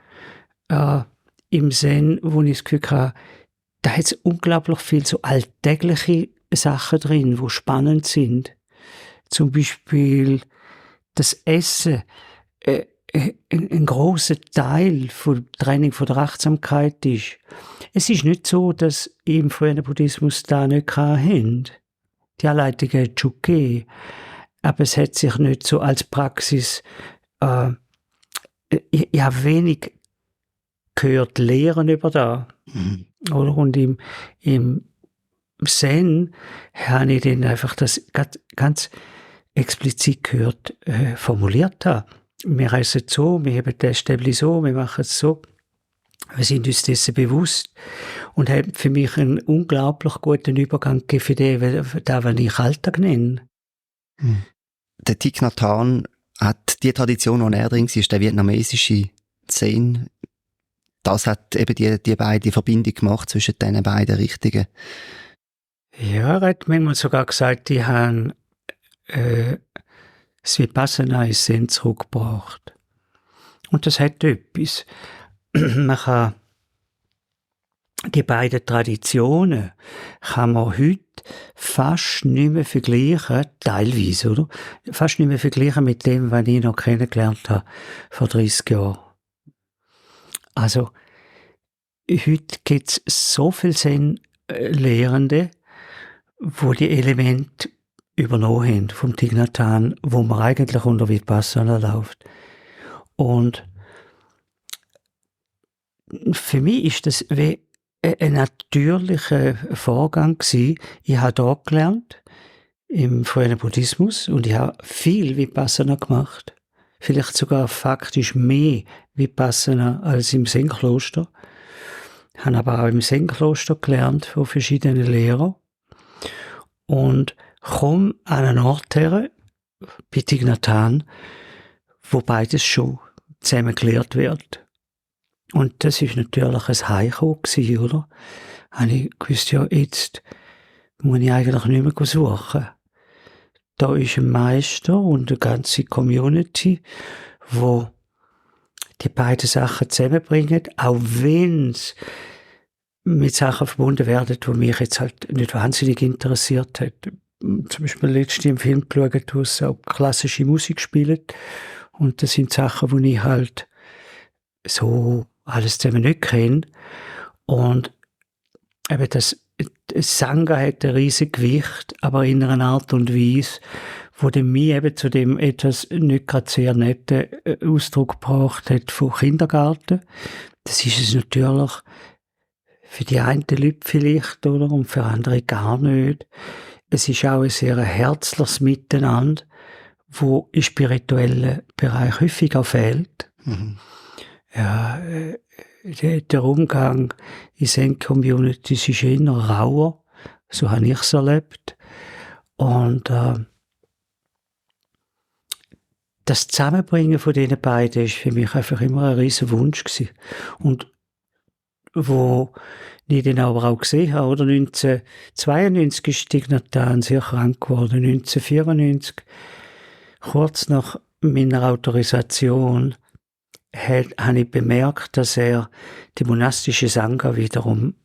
im Zen, wo ich das Gefühl hatte, da hat es unglaublich viel so alltägliche Sachen drin, die spannend sind. Zum Beispiel das Essen. Ein grosser Teil vom Training von der Achtsamkeit ist. Es ist nicht so, dass im frühen Buddhismus da nicht haben. Die Anleitung hat es schon gegeben. Aber es hat sich nicht so als Praxis, ich habe wenig gehört Lehren über da. Mhm. Oder? Und im Zen habe ich dann einfach das ganz explizit gehört, formuliert haben. Wir essen so, wir haben das Stäbli so, wir machen es so. Wir sind uns dessen bewusst und haben für mich einen unglaublich guten Übergang gegeben für das, was ich Alltag nenne. Der Thich Nhat Hanh hat die Tradition, die er drin ist, der vietnamesische Zen. Das hat eben die beide Verbindung gemacht zwischen diesen beiden Richtungen. Ja, er hat manchmal sogar gesagt, die haben das Vipassana ins Zen zurückgebracht. Und das hat etwas. Man kann die beiden Traditionen kann man heute fast nicht mehr vergleichen, teilweise, oder? Fast nicht mehr vergleichen mit dem, was ich noch kennengelernt habe vor 30 Jahren. Also, heute gibt es so viele Zen-Lehrende, wo die Elemente übernommen haben vom Thich Nhat Hanh, wo man eigentlich unter Vipassana läuft. Und für mich ist das wie ein natürlicher Vorgang gewesen. Ich habe da gelernt, im frühen Buddhismus, und ich habe viel Vipassana gemacht. Vielleicht sogar faktisch mehr Vipassana als im Zen-Kloster. Ich habe aber auch im Zen-Kloster gelernt von verschiedenen Lehrern. Und komme an einen Ort her, bei Thich Nhat Hanh, wo beides schon zusammen gelehrt wird. Und das ist natürlich ein Heimkommen gewesen, oder? Habe ich gewusst, ja, jetzt muss ich eigentlich nicht mehr suchen. Da ist ein Meister und eine ganze Community, wo die beiden Sachen zusammenbringen, auch wenn es mit Sachen verbunden werden, die mich jetzt halt nicht wahnsinnig interessiert hat. Zum Beispiel letztens im Film geschaut, wo es auch klassische Musik spielt. Und das sind Sachen, die ich halt so alles zusammen nicht kenne. Und eben das Sangha hat ein riesiges Gewicht, aber in einer Art und Weise, wo mich eben zu dem etwas nicht gerade sehr netten Ausdruck gebracht hat von Kindergarten. Das ist es natürlich für die einen Leute vielleicht, oder? Und für andere gar nicht. Es ist auch ein sehr herzliches Miteinander, wo im spirituellen Bereich häufig auch fehlt. Mhm. Ja, der Umgang in Zen-Communities ist eher rauer. So habe ich es erlebt. Und das Zusammenbringen von diesen beiden ist für mich einfach immer ein riesen Wunsch gewesen. Und wo ich dann aber auch gesehen habe, oder 1992 ist Thich Nhat Hanh sehr krank geworden. 1994, kurz nach meiner Autorisation, habe ich bemerkt, dass er die monastische Sangha wiederum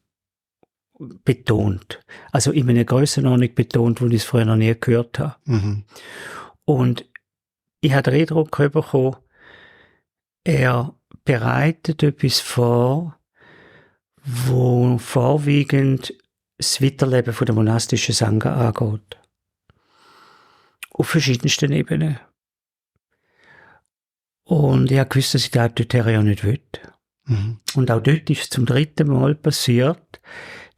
betont. Also in einer Grössenordnung betont, wo ich es früher noch nie gehört habe. Mhm. Und ich habe den Eindruck bekommen, er bereitet etwas vor, wo vorwiegend das Weiterleben von der monastischen Sangha angeht. Auf verschiedensten Ebenen. Und ich habe gewusst, dass ich das dort ja nicht will. Mhm. Und auch dort ist es zum 3. Mal passiert,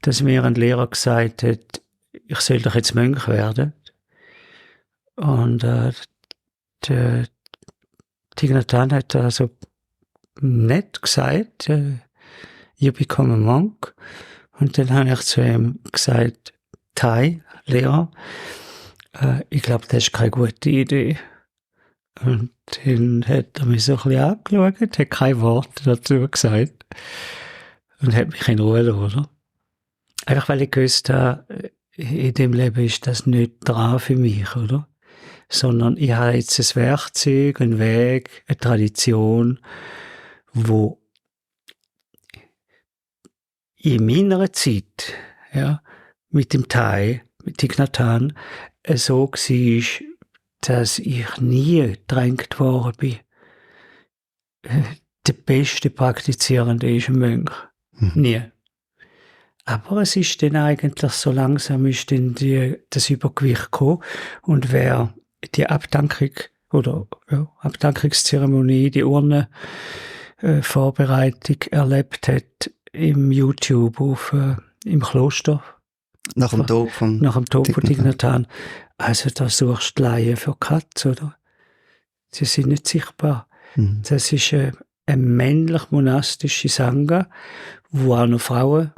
dass mir ein Lehrer gesagt hat, ich soll doch jetzt Mönch werden. Und der Thich Nhat Hanh hat also nett gesagt, you become a monk. Und dann habe ich zu ihm gesagt, Thai, Lehrer, ich glaube, das ist keine gute Idee. Und dann hat er mich so ein bisschen angeschaut, hat kein Wort dazu gesagt und hat mich in Ruhe gelassen. Einfach weil ich gewusst habe, in dem Leben ist das nicht dran für mich, oder? Sondern ich habe jetzt ein Werkzeug, einen Weg, eine Tradition, wo in meiner Zeit, ja, mit dem Thai, mit Thich Nhat Hanh, so war, dass ich nie gedrängt worden bin. Der beste Praktizierende ist ein Mönch. Nie. Aber es ist dann eigentlich so langsam ist dann das Übergewicht gekommen. Und wer die Abdankung oder Abdankungszeremonie, die Urnenvorbereitung erlebt hat im YouTube im Kloster. Nach dem Tod von Thich Nhat Hanh. Also da suchst du Laien für Katz, oder? Sie sind nicht sichtbar. Mhm. Das ist eine männlich-monastische Sangha, wo auch noch Frauen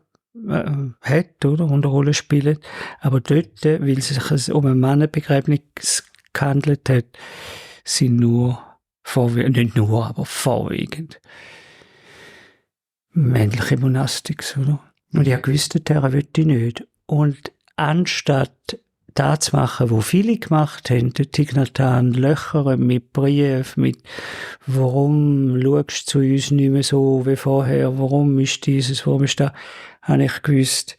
hat, oder? Und eine Rolle spielen. Aber dort, weil es sich um ein Mannenbegräbnis gehandelt hat, sind nicht nur, aber vorwiegend männliche Monastics, oder? Und ich habe gewusst, der will ich nicht. Und anstatt das zu machen, was viele gemacht haben, der Thich Nhat Hanh löchern mit Briefen, mit «Warum schaust du zu uns nicht mehr so wie vorher? Warum ist dieses, warum ist das?» habe ich gewusst,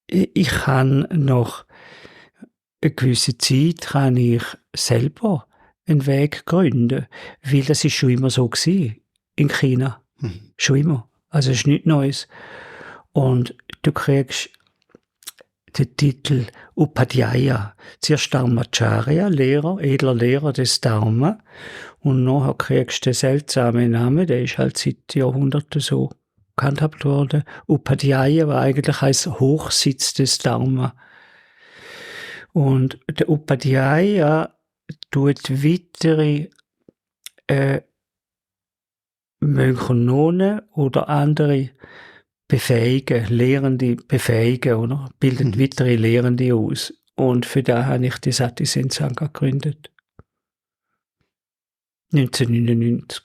ich kann nach einer gewissen Zeit kann ich selber einen Weg gründen, weil das ist schon immer so gewesen in China. Schon immer. Also es ist nichts Neues. Und du kriegst den Titel Upadhyaya. Zuerst Dharmacharya, Lehrer, edler Lehrer des Dharma. Und nachher kriegst du den seltsamen Namen, der ist halt seit Jahrhunderten so gehandhabt worden. Upadhyaya war eigentlich ein Hochsitz des Dharma. Und der Upadhyaya tut weitere Mönche und Nonnen oder andere befähigen, Lehrende befähigen, oder? Bilden weitere Lehrende aus. Und für das habe ich die Sati Zen Sangha gegründet. 1999.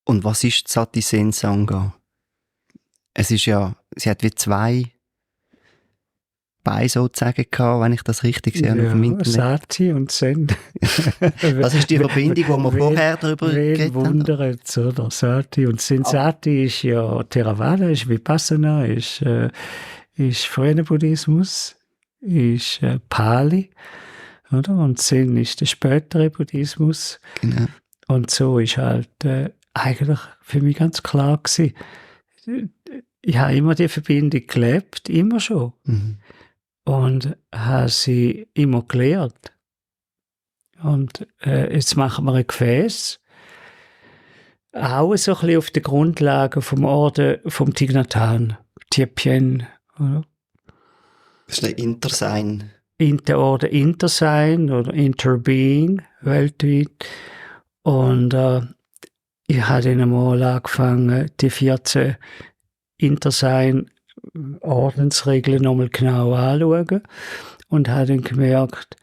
Und was ist die Sati Zen Sangha? Es ist ja, sie hat wie zwei Beine sozusagen gehabt, wenn ich das richtig sehe, auf dem Internet. Sati und Zen. Das ist die Verbindung, die wir vorher darüber geredet haben. Wundert, oder? Sati und Zen. Sati ist ja Theravada, ist Vipassana, ist früher Buddhismus, ist Pali, oder? Und Zen ist der spätere Buddhismus. Genau. Und so ist halt eigentlich für mich ganz klar gewesen. Ich habe immer die Verbindung gelebt, immer schon. Mhm. Und habe sie immer gelehrt. Und jetzt machen wir ein Gefäß, auch so ein bisschen auf der Grundlage vom Orden vom Thich Nhat Hanh, Thich-Pien, oder? Das ist ein Intersein. Der Orden Intersein oder Interbeing weltweit. Und ich habe dann einmal angefangen, die 14 Intersein-Ordensregeln nochmal genau anzuschauen und habe dann gemerkt,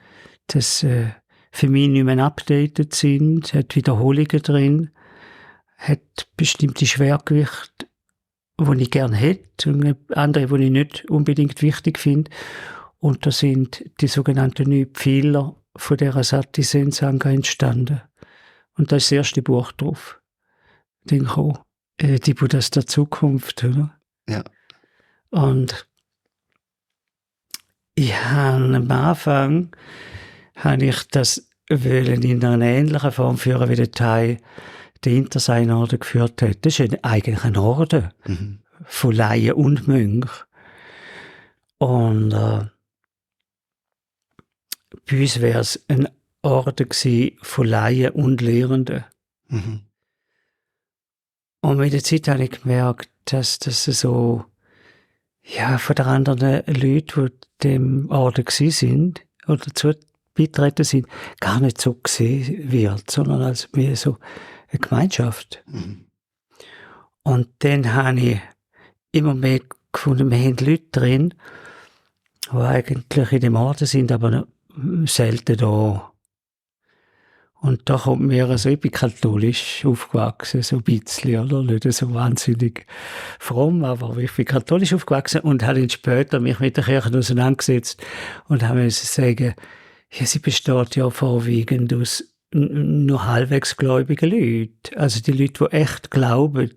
dass für mich nicht mehr updated sind, hat Wiederholungen drin, hat bestimmte Schwergewichte, die ich gerne hätte und andere, die ich nicht unbedingt wichtig finde. Und da sind die sogenannten 9 Pfeiler von dieser Sati-Sensanga entstanden. Und da ist das erste Buch drauf. Denke die Buddhas der Zukunft, oder? Ja. Und am Anfang habe ich das in einer ähnlichen Form führen, wie der Thai den Intersein-Orden geführt hat. Das ist eigentlich ein Orden von Laien und Mönch. Und bei uns wäre es ein Orden gewesen von Laien und Lehrenden. Mhm. Und mit der Zeit habe ich gemerkt, dass das so, ja, von den anderen Leuten, die dem Orden gewesen sind, oder dazu beitreten sind, gar nicht so gesehen wird, sondern als mehr so eine Gemeinschaft. Mhm. Und dann habe ich immer mehr gefunden, wir haben Leute drin, die eigentlich in dem Orden sind, aber selten da. Und da kommt mir also, ich bin katholisch aufgewachsen, so ein bisschen, oder? Nicht so wahnsinnig fromm, aber ich bin katholisch aufgewachsen und habe dann später mich mit der Kirche auseinandergesetzt und habe müssen sagen, ja, sie besteht ja vorwiegend aus nur halbwegs gläubigen Leuten. Also die Leute, die echt glauben,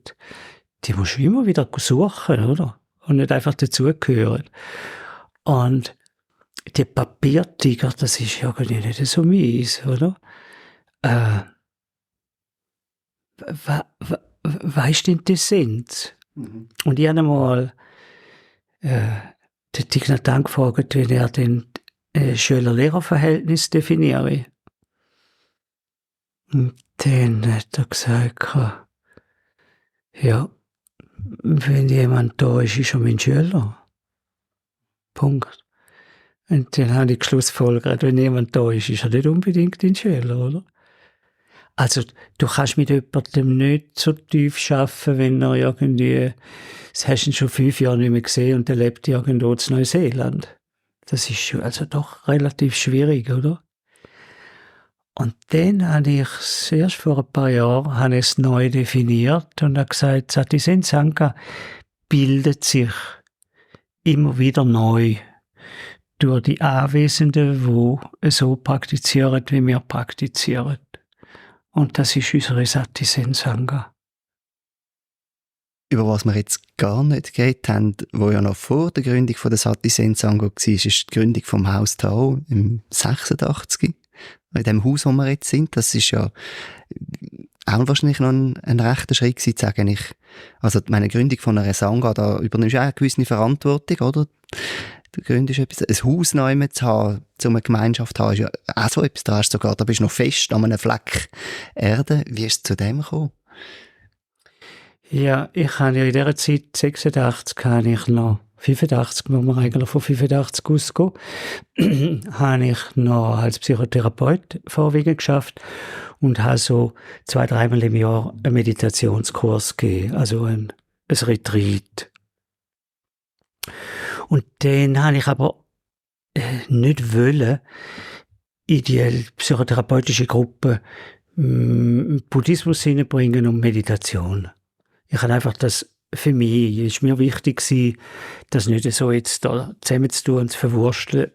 die musst du immer wieder suchen, oder? Und nicht einfach dazugehören. Und die Papiertiger, das ist ja nicht so mies, oder? Weißt du den Essenz? Mhm. Und ich habe einmal den Thich Nhat Hanh gefragt, wie er den Schüler-Lehrer-Verhältnis definiere. Und dann hat er gesagt, ja, wenn jemand da ist, ist er mein Schüler. Punkt. Und dann habe ich geschlussfolgert, wenn jemand da ist, ist er nicht unbedingt dein Schüler, oder? Also, du kannst mit jemandem nicht so tief arbeiten, wenn er irgendwie, das hast du ihn schon 5 Jahre nicht mehr gesehen und er lebt irgendwo in Neuseeland. Das ist also doch relativ schwierig, oder? Und dann habe ich es erst vor ein paar Jahren es neu definiert und habe gesagt, Sati-Sensanga bildet sich immer wieder neu durch die Anwesenden, die so praktizieren, wie wir praktizieren. Und das ist unsere Sati-Sensanga. Über was wir jetzt gar nicht geredet haben, wo ja noch vor der Gründung von der Sati-Sensanga war, ist die Gründung vom Haus Tao im 86. In dem Haus, wo wir jetzt sind. Das ist ja auch wahrscheinlich noch ein rechter Schritt gewesen, zu sagen, also meine Gründung von einer Sangha, da übernimmst du auch eine gewisse Verantwortung, oder? Du gründest etwas, ein Haus neu zu haben, um eine Gemeinschaft zu haben, ist ja auch so etwas, da hast du sogar, da bist du noch fest an einem Fleck Erde. Wie ist es zu dem gekommen? Ja, ich habe ja in dieser Zeit, 86, habe ich noch 85, muss man eigentlich von 85 ausgehen, habe ich noch als Psychotherapeut vorwiegend geschafft und habe so 2-3 Mal im Jahr einen Meditationskurs gegeben, also ein Retreat. Und den habe ich aber nicht wollen, in die psychotherapeutische Gruppe Buddhismus hineinbringen und Meditation. Ich habe einfach das für mich, ist mir wichtig gewesen, das nicht so jetzt da zusammenzutun und zu verwursteln.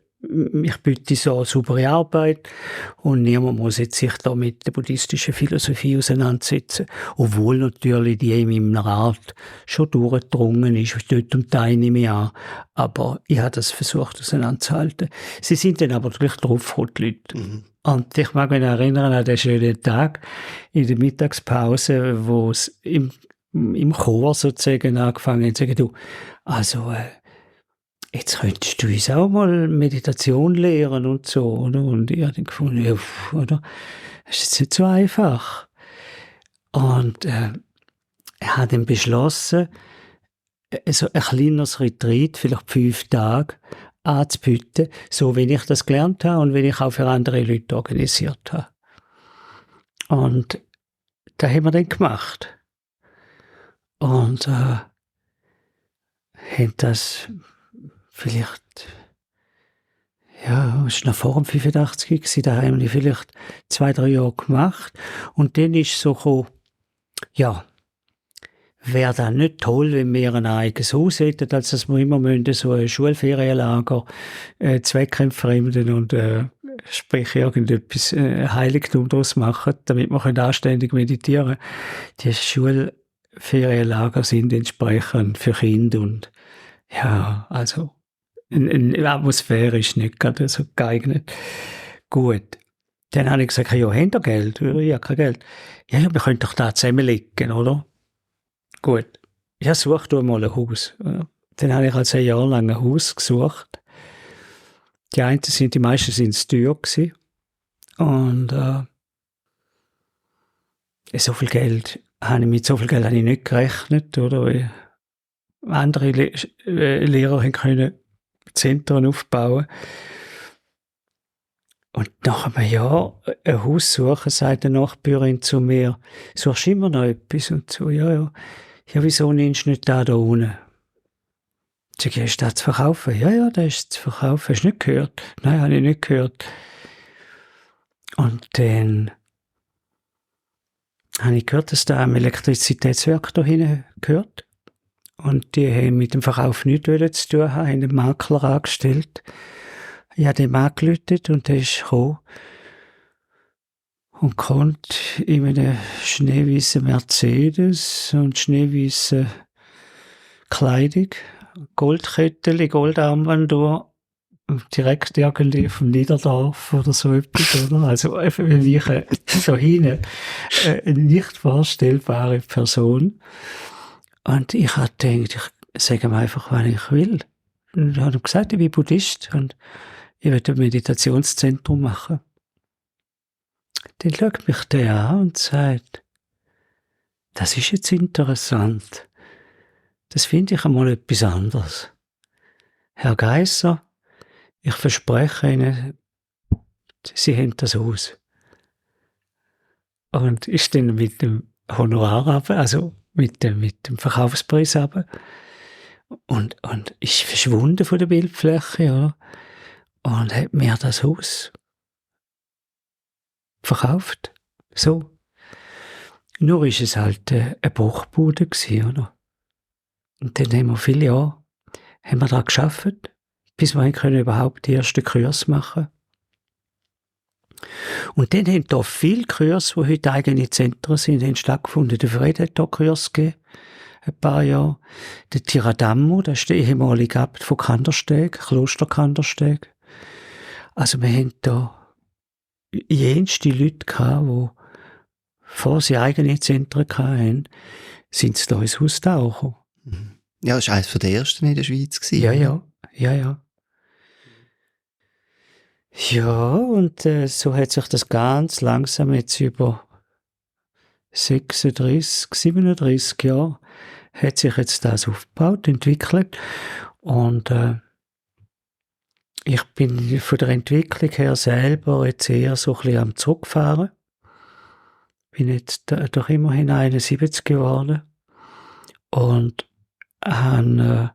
Ich biete so eine saubere Arbeit und niemand muss jetzt sich da mit der buddhistischen Philosophie auseinandersetzen. Obwohl natürlich die in meiner Art schon durchgedrungen ist, dort und da nehme ich an. Aber ich habe das versucht auseinanderzuhalten. Sie sind dann aber gleich drauf, die Leute. Mhm. Und ich mag mich erinnern an den schönen Tag in der Mittagspause, wo es im Chor sozusagen angefangen hat, zu sagen, du, also, jetzt könntest du uns auch mal Meditation lehren und so, oder? Und ich habe dann gefunden, ja, oder? Das ist jetzt nicht so einfach. Und er hat dann beschlossen, so ein kleines Retreat, vielleicht 5 Tage, anzubieten, so wie ich das gelernt habe und wie ich auch für andere Leute organisiert habe. Und das haben wir dann gemacht. Und haben das vielleicht, ja, es war noch vor dem 85 gewesen, da haben wir vielleicht 2, 3 Jahre gemacht. Und dann ist so gekommen, ja, wäre das nicht toll, wenn wir ein eigenes Haus hätten, als dass wir immer so ein Schulferienlager, zweckentfremden und sprich irgendetwas Heiligtum daraus machen, damit wir anständig meditieren können. Die Schulferienlager sind entsprechend für Kinder und ja, also eine Atmosphäre ist nicht gerade so geeignet. Gut. Dann habe ich gesagt, ja, habt ihr Geld? Ich habe kein Geld. Ja, wir können doch da zusammenlegen, oder? Gut. Ja, such du mal ein Haus. Dann habe ich also ein Jahr lang ein Haus gesucht. Die meisten sind es teuer gewesen. Und mit so viel Geld habe ich nicht gerechnet, oder? Andere Lehrer können Zentren aufbauen. Und nach einem Jahr ein Haus suchen, sagt eine Nachbarin zu mir, suchst du immer noch etwas? Und so, ja. Ja, wieso nimmst du nicht da unten? Sag ich, ist das zu verkaufen? Ja, das ist zu verkaufen. Hast du nicht gehört? Nein, habe ich nicht gehört. Und dann habe ich gehört, dass da ein Elektrizitätswerk da hinten gehört. Und die haben mit dem Verkauf nichts zu tun haben, haben einen Makler angestellt. Ich habe dem angerufen und der ist gekommen und konnte in einem schneeweißen Mercedes und schneeweißen Kleidung, Goldkettchen, Goldarmbanduhr, direkt irgendwie vom Niederdorf oder so etwas, oder? Also wie ich so hinten eine nicht vorstellbare Person. Und ich habe gedacht, ich sage ihm einfach, was ich will. Und ich habe ihm gesagt, ich bin Buddhist und ich will ein Meditationszentrum machen. Dann schaut mich der an und sagt, das ist jetzt interessant. Das finde ich einmal etwas anderes. Herr Geisser, ich verspreche Ihnen, Sie haben das Haus. Und ist dann mit dem Honorar runter, also mit dem Verkaufspreis runter. Und ist verschwunden von der Bildfläche, ja. Und hat mir das Haus verkauft. So. Nur ist es halt eine Bruchbude gewesen, oder? Und dann haben wir viele Jahre daran gearbeitet, bis wir überhaupt die ersten Kurse machen. Und dann haben da viele Kurse, die heute eigene Zentren sind, stattgefunden. Der Fred hat da Kurse gegeben, ein paar Jahre. Der Tiradammo, das ist der ehemalige Abt von Kandersteg, Kloster Kandersteg. Also wir haben da jenste Leute gehabt, die bevor sie eigene Zentren hatten, sind sie da ins Haus tauchen. Ja, das war eines der ersten in der Schweiz. Ja. Ja, und so hat sich das ganz langsam jetzt über 36, 37 Jahre hat sich jetzt das aufgebaut, entwickelt. Und ich bin von der Entwicklung her selber jetzt eher so ein bisschen am Zurückfahren. Bin jetzt doch immerhin 71 geworden. Und habe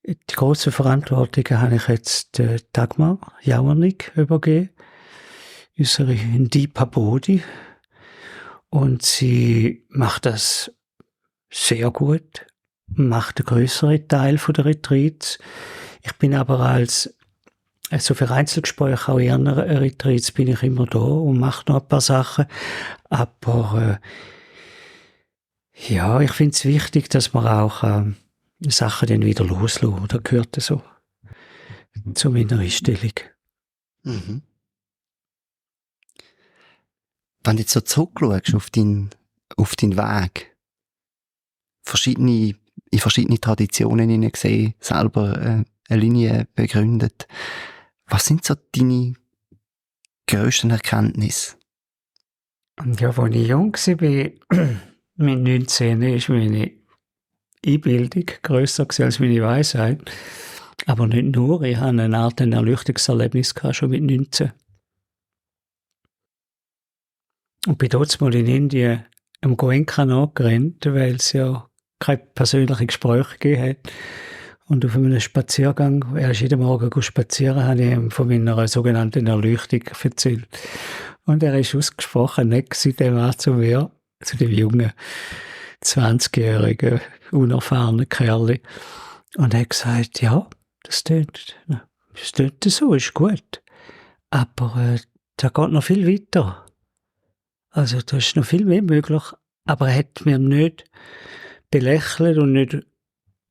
die grosse Verantwortung habe ich jetzt Dagmar Jauernig übergeben, unsere Deepa Bodhi. Und sie macht das sehr gut, macht einen grösseren Teil der Retreats. Ich bin aber also für Einzelgespräche, auch in Retreats, bin ich immer da und mache noch ein paar Sachen. Aber ja, ich finde es wichtig, dass man auch Sachen dann wieder loslassen. Das gehört so zu meiner Einstellung. Mhm. Wenn du jetzt so zurückschaust auf deinen Weg, in verschiedene Traditionen hineingesehen, selber eine Linie begründet, was sind so deine grössten Erkenntnisse? Ja, als ich jung war, mit 19, ist meine Einbildung grösser als meine Weisheit. Aber nicht nur, ich hatte eine Art Erleuchtungserlebnis schon mit 19. Und bin dort mal in Indien am Goenka nachgerannt, weil es ja keine persönlichen Gespräche gegeben hat. Und auf einem Spaziergang, er ist jeden Morgen spazieren, habe ich ihm von meiner sogenannten Erleuchtung erzählt. Und er ist ausgesprochen nett seitdem zu mir, zu dem jungen, 20-jährigen, unerfahrenen Kerl. Und er hat gesagt, ja, das tönt so, ist gut. Aber da geht noch viel weiter. Also da ist noch viel mehr möglich. Aber er hat mir nicht belächelt und nicht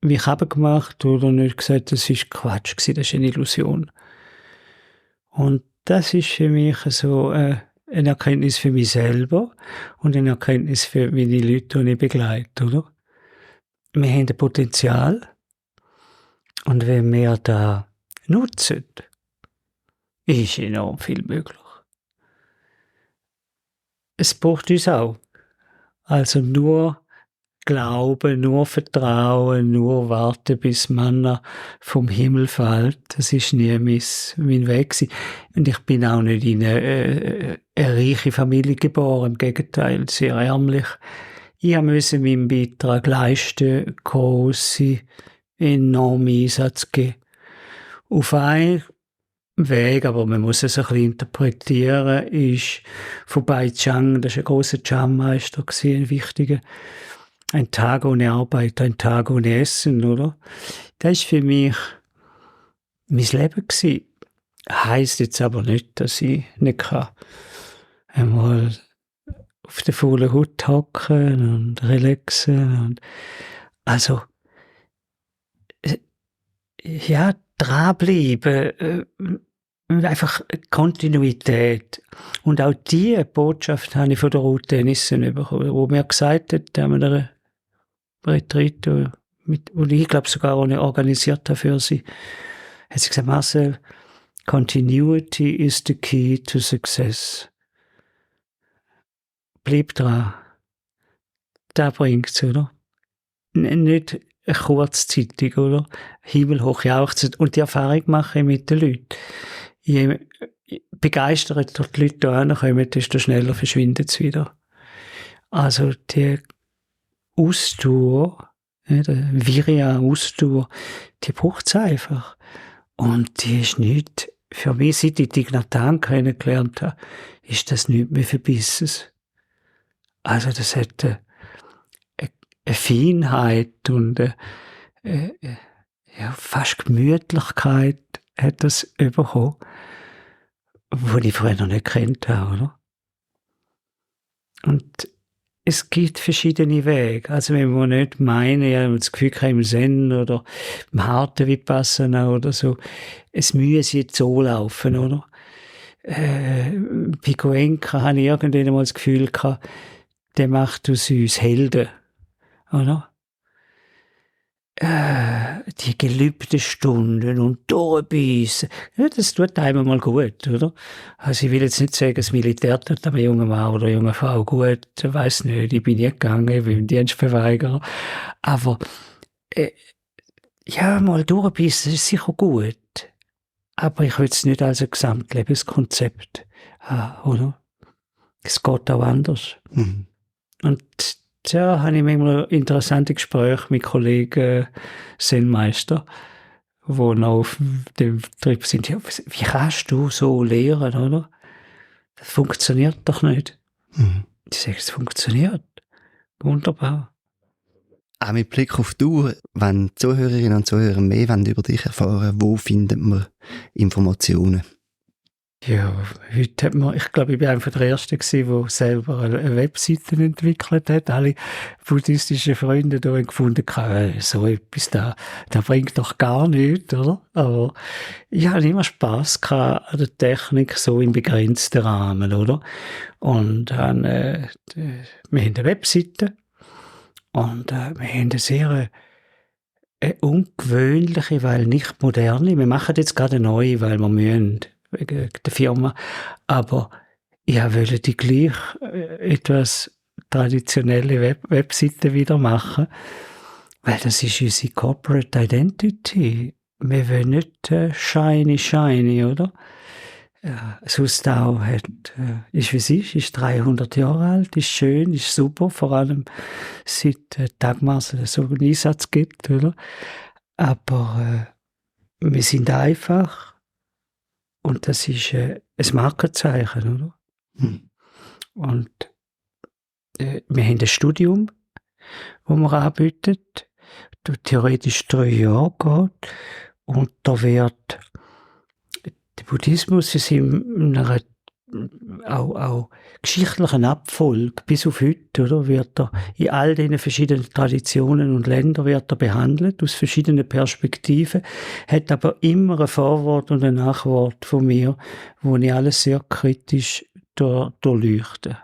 mich abgemacht oder nicht gesagt, das ist Quatsch gewesen, das ist eine Illusion. Und das ist für mich so eine Erkenntnis für mich selber und eine Erkenntnis für meine Leute, die ich begleite, oder? Wir haben ein Potenzial und wenn wir das nutzen, ist enorm viel möglich. Es braucht uns auch. Also nur Glauben, nur Vertrauen, nur warten, bis Manna vom Himmel fällt. Das ist nie mein Weg gewesen. Und ich bin auch nicht in eine reiche Familie geboren, im Gegenteil, sehr ärmlich. Ich musste meinen Beitrag leisten, grosse, enorme Einsatz geben. Auf einen Weg, aber man muss es ein bisschen interpretieren, ist von Bai Chang, das war ein grosser Chan-Meister, ein wichtiger, ein Tag ohne Arbeit, ein Tag ohne Essen, oder? Das war für mich mein Leben gewesen. Heisst jetzt aber nicht, dass ich nicht kann einmal auf der faulen Haut hocken und relaxen und also ja, dranbleiben, einfach Kontinuität. Und auch diese Botschaft habe ich von der Ruth Dennissen bekommen, wo mir gesagt hat, an einer Retreat, wo ich glaube sogar auch organisiert habe für sie, hat sie gesagt, Marcel, Continuity is the key to success. Bleib dran. Das bringt's, oder? Nicht kurzzeitig, oder? Himmelhoch jauchzen und die Erfahrung machen mit den Leuten. Je begeistert durch die Leute hierher kommen, desto schneller verschwindet es wieder. Also die Ausdauer, der Virya-Ausdauer, die braucht es einfach. Und die ist nicht, für mich, seit ich die Gnatan kennengelernt habe, ist das nicht mehr Verbisses. Also das hat eine Feinheit und fast Gemütlichkeit hat das bekommen, die ich früher noch nicht gekannt habe, oder? Und es gibt verschiedene Wege. Also wenn wir nicht meinen, ja, das Gefühl im Zen oder im harten Vipassana oder so, es müsse jetzt so laufen, oder? Bei Goenka hatte ich irgendwann mal das Gefühl gehabt, der macht aus uns Helden, oder? Die gelübden Stunden und durchbeissen, ja, das tut einem mal gut, oder? Also ich will jetzt nicht sagen, das Militär tut einem jungen Mann oder jungen Frau gut, ich weiss nicht, ich bin nie gegangen, ich bin Dienstverweigerer, aber ja, mal durchbeissen ist sicher gut, aber ich will es nicht als ein Gesamtlebenskonzept haben, oder? Es geht auch anders. Mhm. Und da habe ich manchmal interessante Gespräche mit Kollegen Zen-Meister, die noch auf dem Trip sind. Ja, wie kannst du so lehren, oder? Das funktioniert doch nicht. Mhm. Ich sage, es funktioniert. Wunderbar. Auch mit Blick auf die Uhr, wenn Zuhörerinnen und Zuhörer mehr über dich erfahren wollen, wo findet man Informationen? Ja, heute hat man, ich glaube, ich bin einer der Ersten gewesen, der selber eine Webseite entwickelt hat. Alle buddhistischen Freunde da haben gefunden, so etwas, da bringt doch gar nichts, oder? Aber ich hatte immer Spass gehabt an der Technik, so im begrenzten Rahmen, oder? Und dann, wir haben eine Webseite und wir haben eine sehr ungewöhnliche, weil nicht moderne. Wir machen jetzt gerade eine neue, weil wir müssen, wegen der Firma. Aber ich wollte die gleich etwas traditionelle Webseite wieder machen, weil das ist unsere Corporate Identity. Wir wollen nicht shiny, oder? Ja, Sustau ist wie es ist 300 Jahre alt, ist schön, ist super, vor allem seit Dagmar so einen Einsatz gibt, oder? Aber wir sind einfach und das ist ein Markenzeichen, oder? Und wir haben ein Studium, das wir anbieten, das theoretisch 3 Jahre geht und da wird der Buddhismus ist in einer auch geschichtlichen Abfolge bis auf heute, oder, wird er in all diesen verschiedenen Traditionen und Ländern wird er behandelt, aus verschiedenen Perspektiven, hat aber immer ein Vorwort und ein Nachwort von mir, wo ich alles sehr kritisch durchleuchte.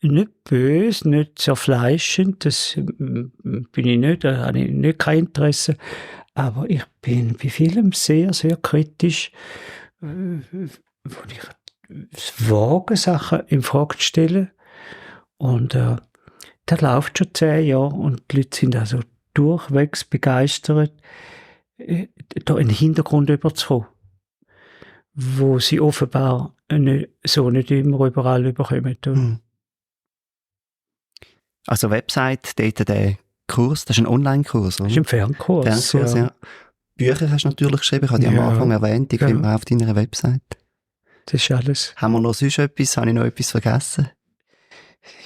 Nicht böse, nicht zerfleischend, das bin ich nicht, da habe ich nicht kein Interesse, aber ich bin bei vielem sehr, sehr kritisch, wo ich wage, Sachen in Frage zu stellen. Und das läuft schon 10 Jahre und die Leute sind also durchwegs begeistert, da einen Hintergrund überzukommen, wo sie offenbar nicht immer überall überkommen. Also Website, dort der Kurs, das ist ein Online-Kurs, oder? Das ist ein Fernkurs, ja. Bücher hast du natürlich geschrieben, ich habe die am Anfang erwähnt, die findet man auf deiner Website. Das ist alles. Haben wir noch sonst etwas? Habe ich noch etwas vergessen?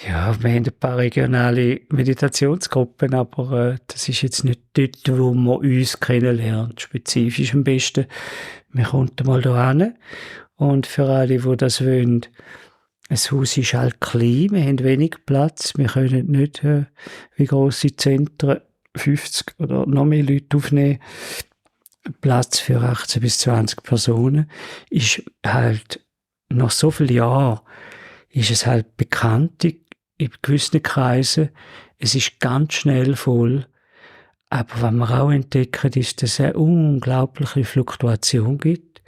Ja, wir haben ein paar regionale Meditationsgruppen, aber das ist jetzt nicht dort, wo man uns kennenlernt, spezifisch am besten. Wir kommen mal da hin und für alle, die das wollen, das Haus ist halt klein, wir haben wenig Platz, wir können nicht wie grosse Zentren 50 oder noch mehr Leute aufnehmen. Platz für 18 bis 20 Personen ist halt nach so vielen Jahren ist es halt bekannt in gewissen Kreisen. Es ist ganz schnell voll. Aber was wir auch entdecken, ist, dass es eine unglaubliche Fluktuation gibt.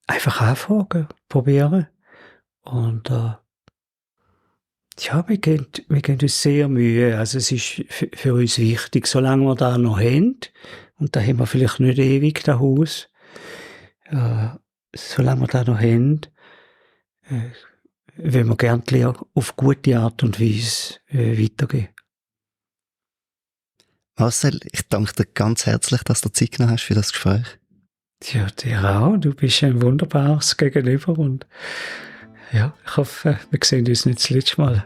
Einfach anfragen, probieren. Und wir geben uns sehr Mühe. Also es ist für uns wichtig, solange wir da noch haben, und da haben wir vielleicht nicht ewig das Haus, solange wir da noch haben, wollen wir gerne die Lehre auf gute Art und Weise weitergeben. Marcel, ich danke dir ganz herzlich, dass du Zeit genommen hast für das Gespräch. Ja, dir auch. Du bist ein wunderbares Gegenüber und ja, ich hoffe, wir sehen uns nicht das letzte Mal.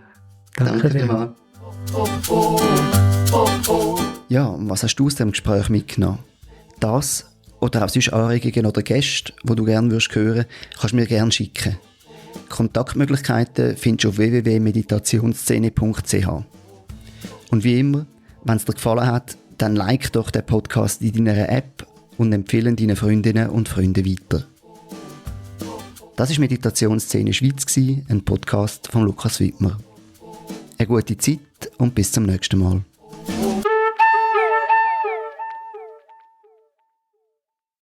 Danke dir. Ja, und was hast du aus dem Gespräch mitgenommen? Das oder auch sonst Anregungen oder Gäste, die du gerne hören würdest, kannst du mir gerne schicken. Kontaktmöglichkeiten findest du auf www.meditationsszene.ch. Und wie immer, wenn es dir gefallen hat, dann like doch den Podcast in deiner App und empfehle deinen Freundinnen und Freunden weiter. Das war Meditationsszene Schweiz, ein Podcast von Lukas Wittmer. Eine gute Zeit und bis zum nächsten Mal.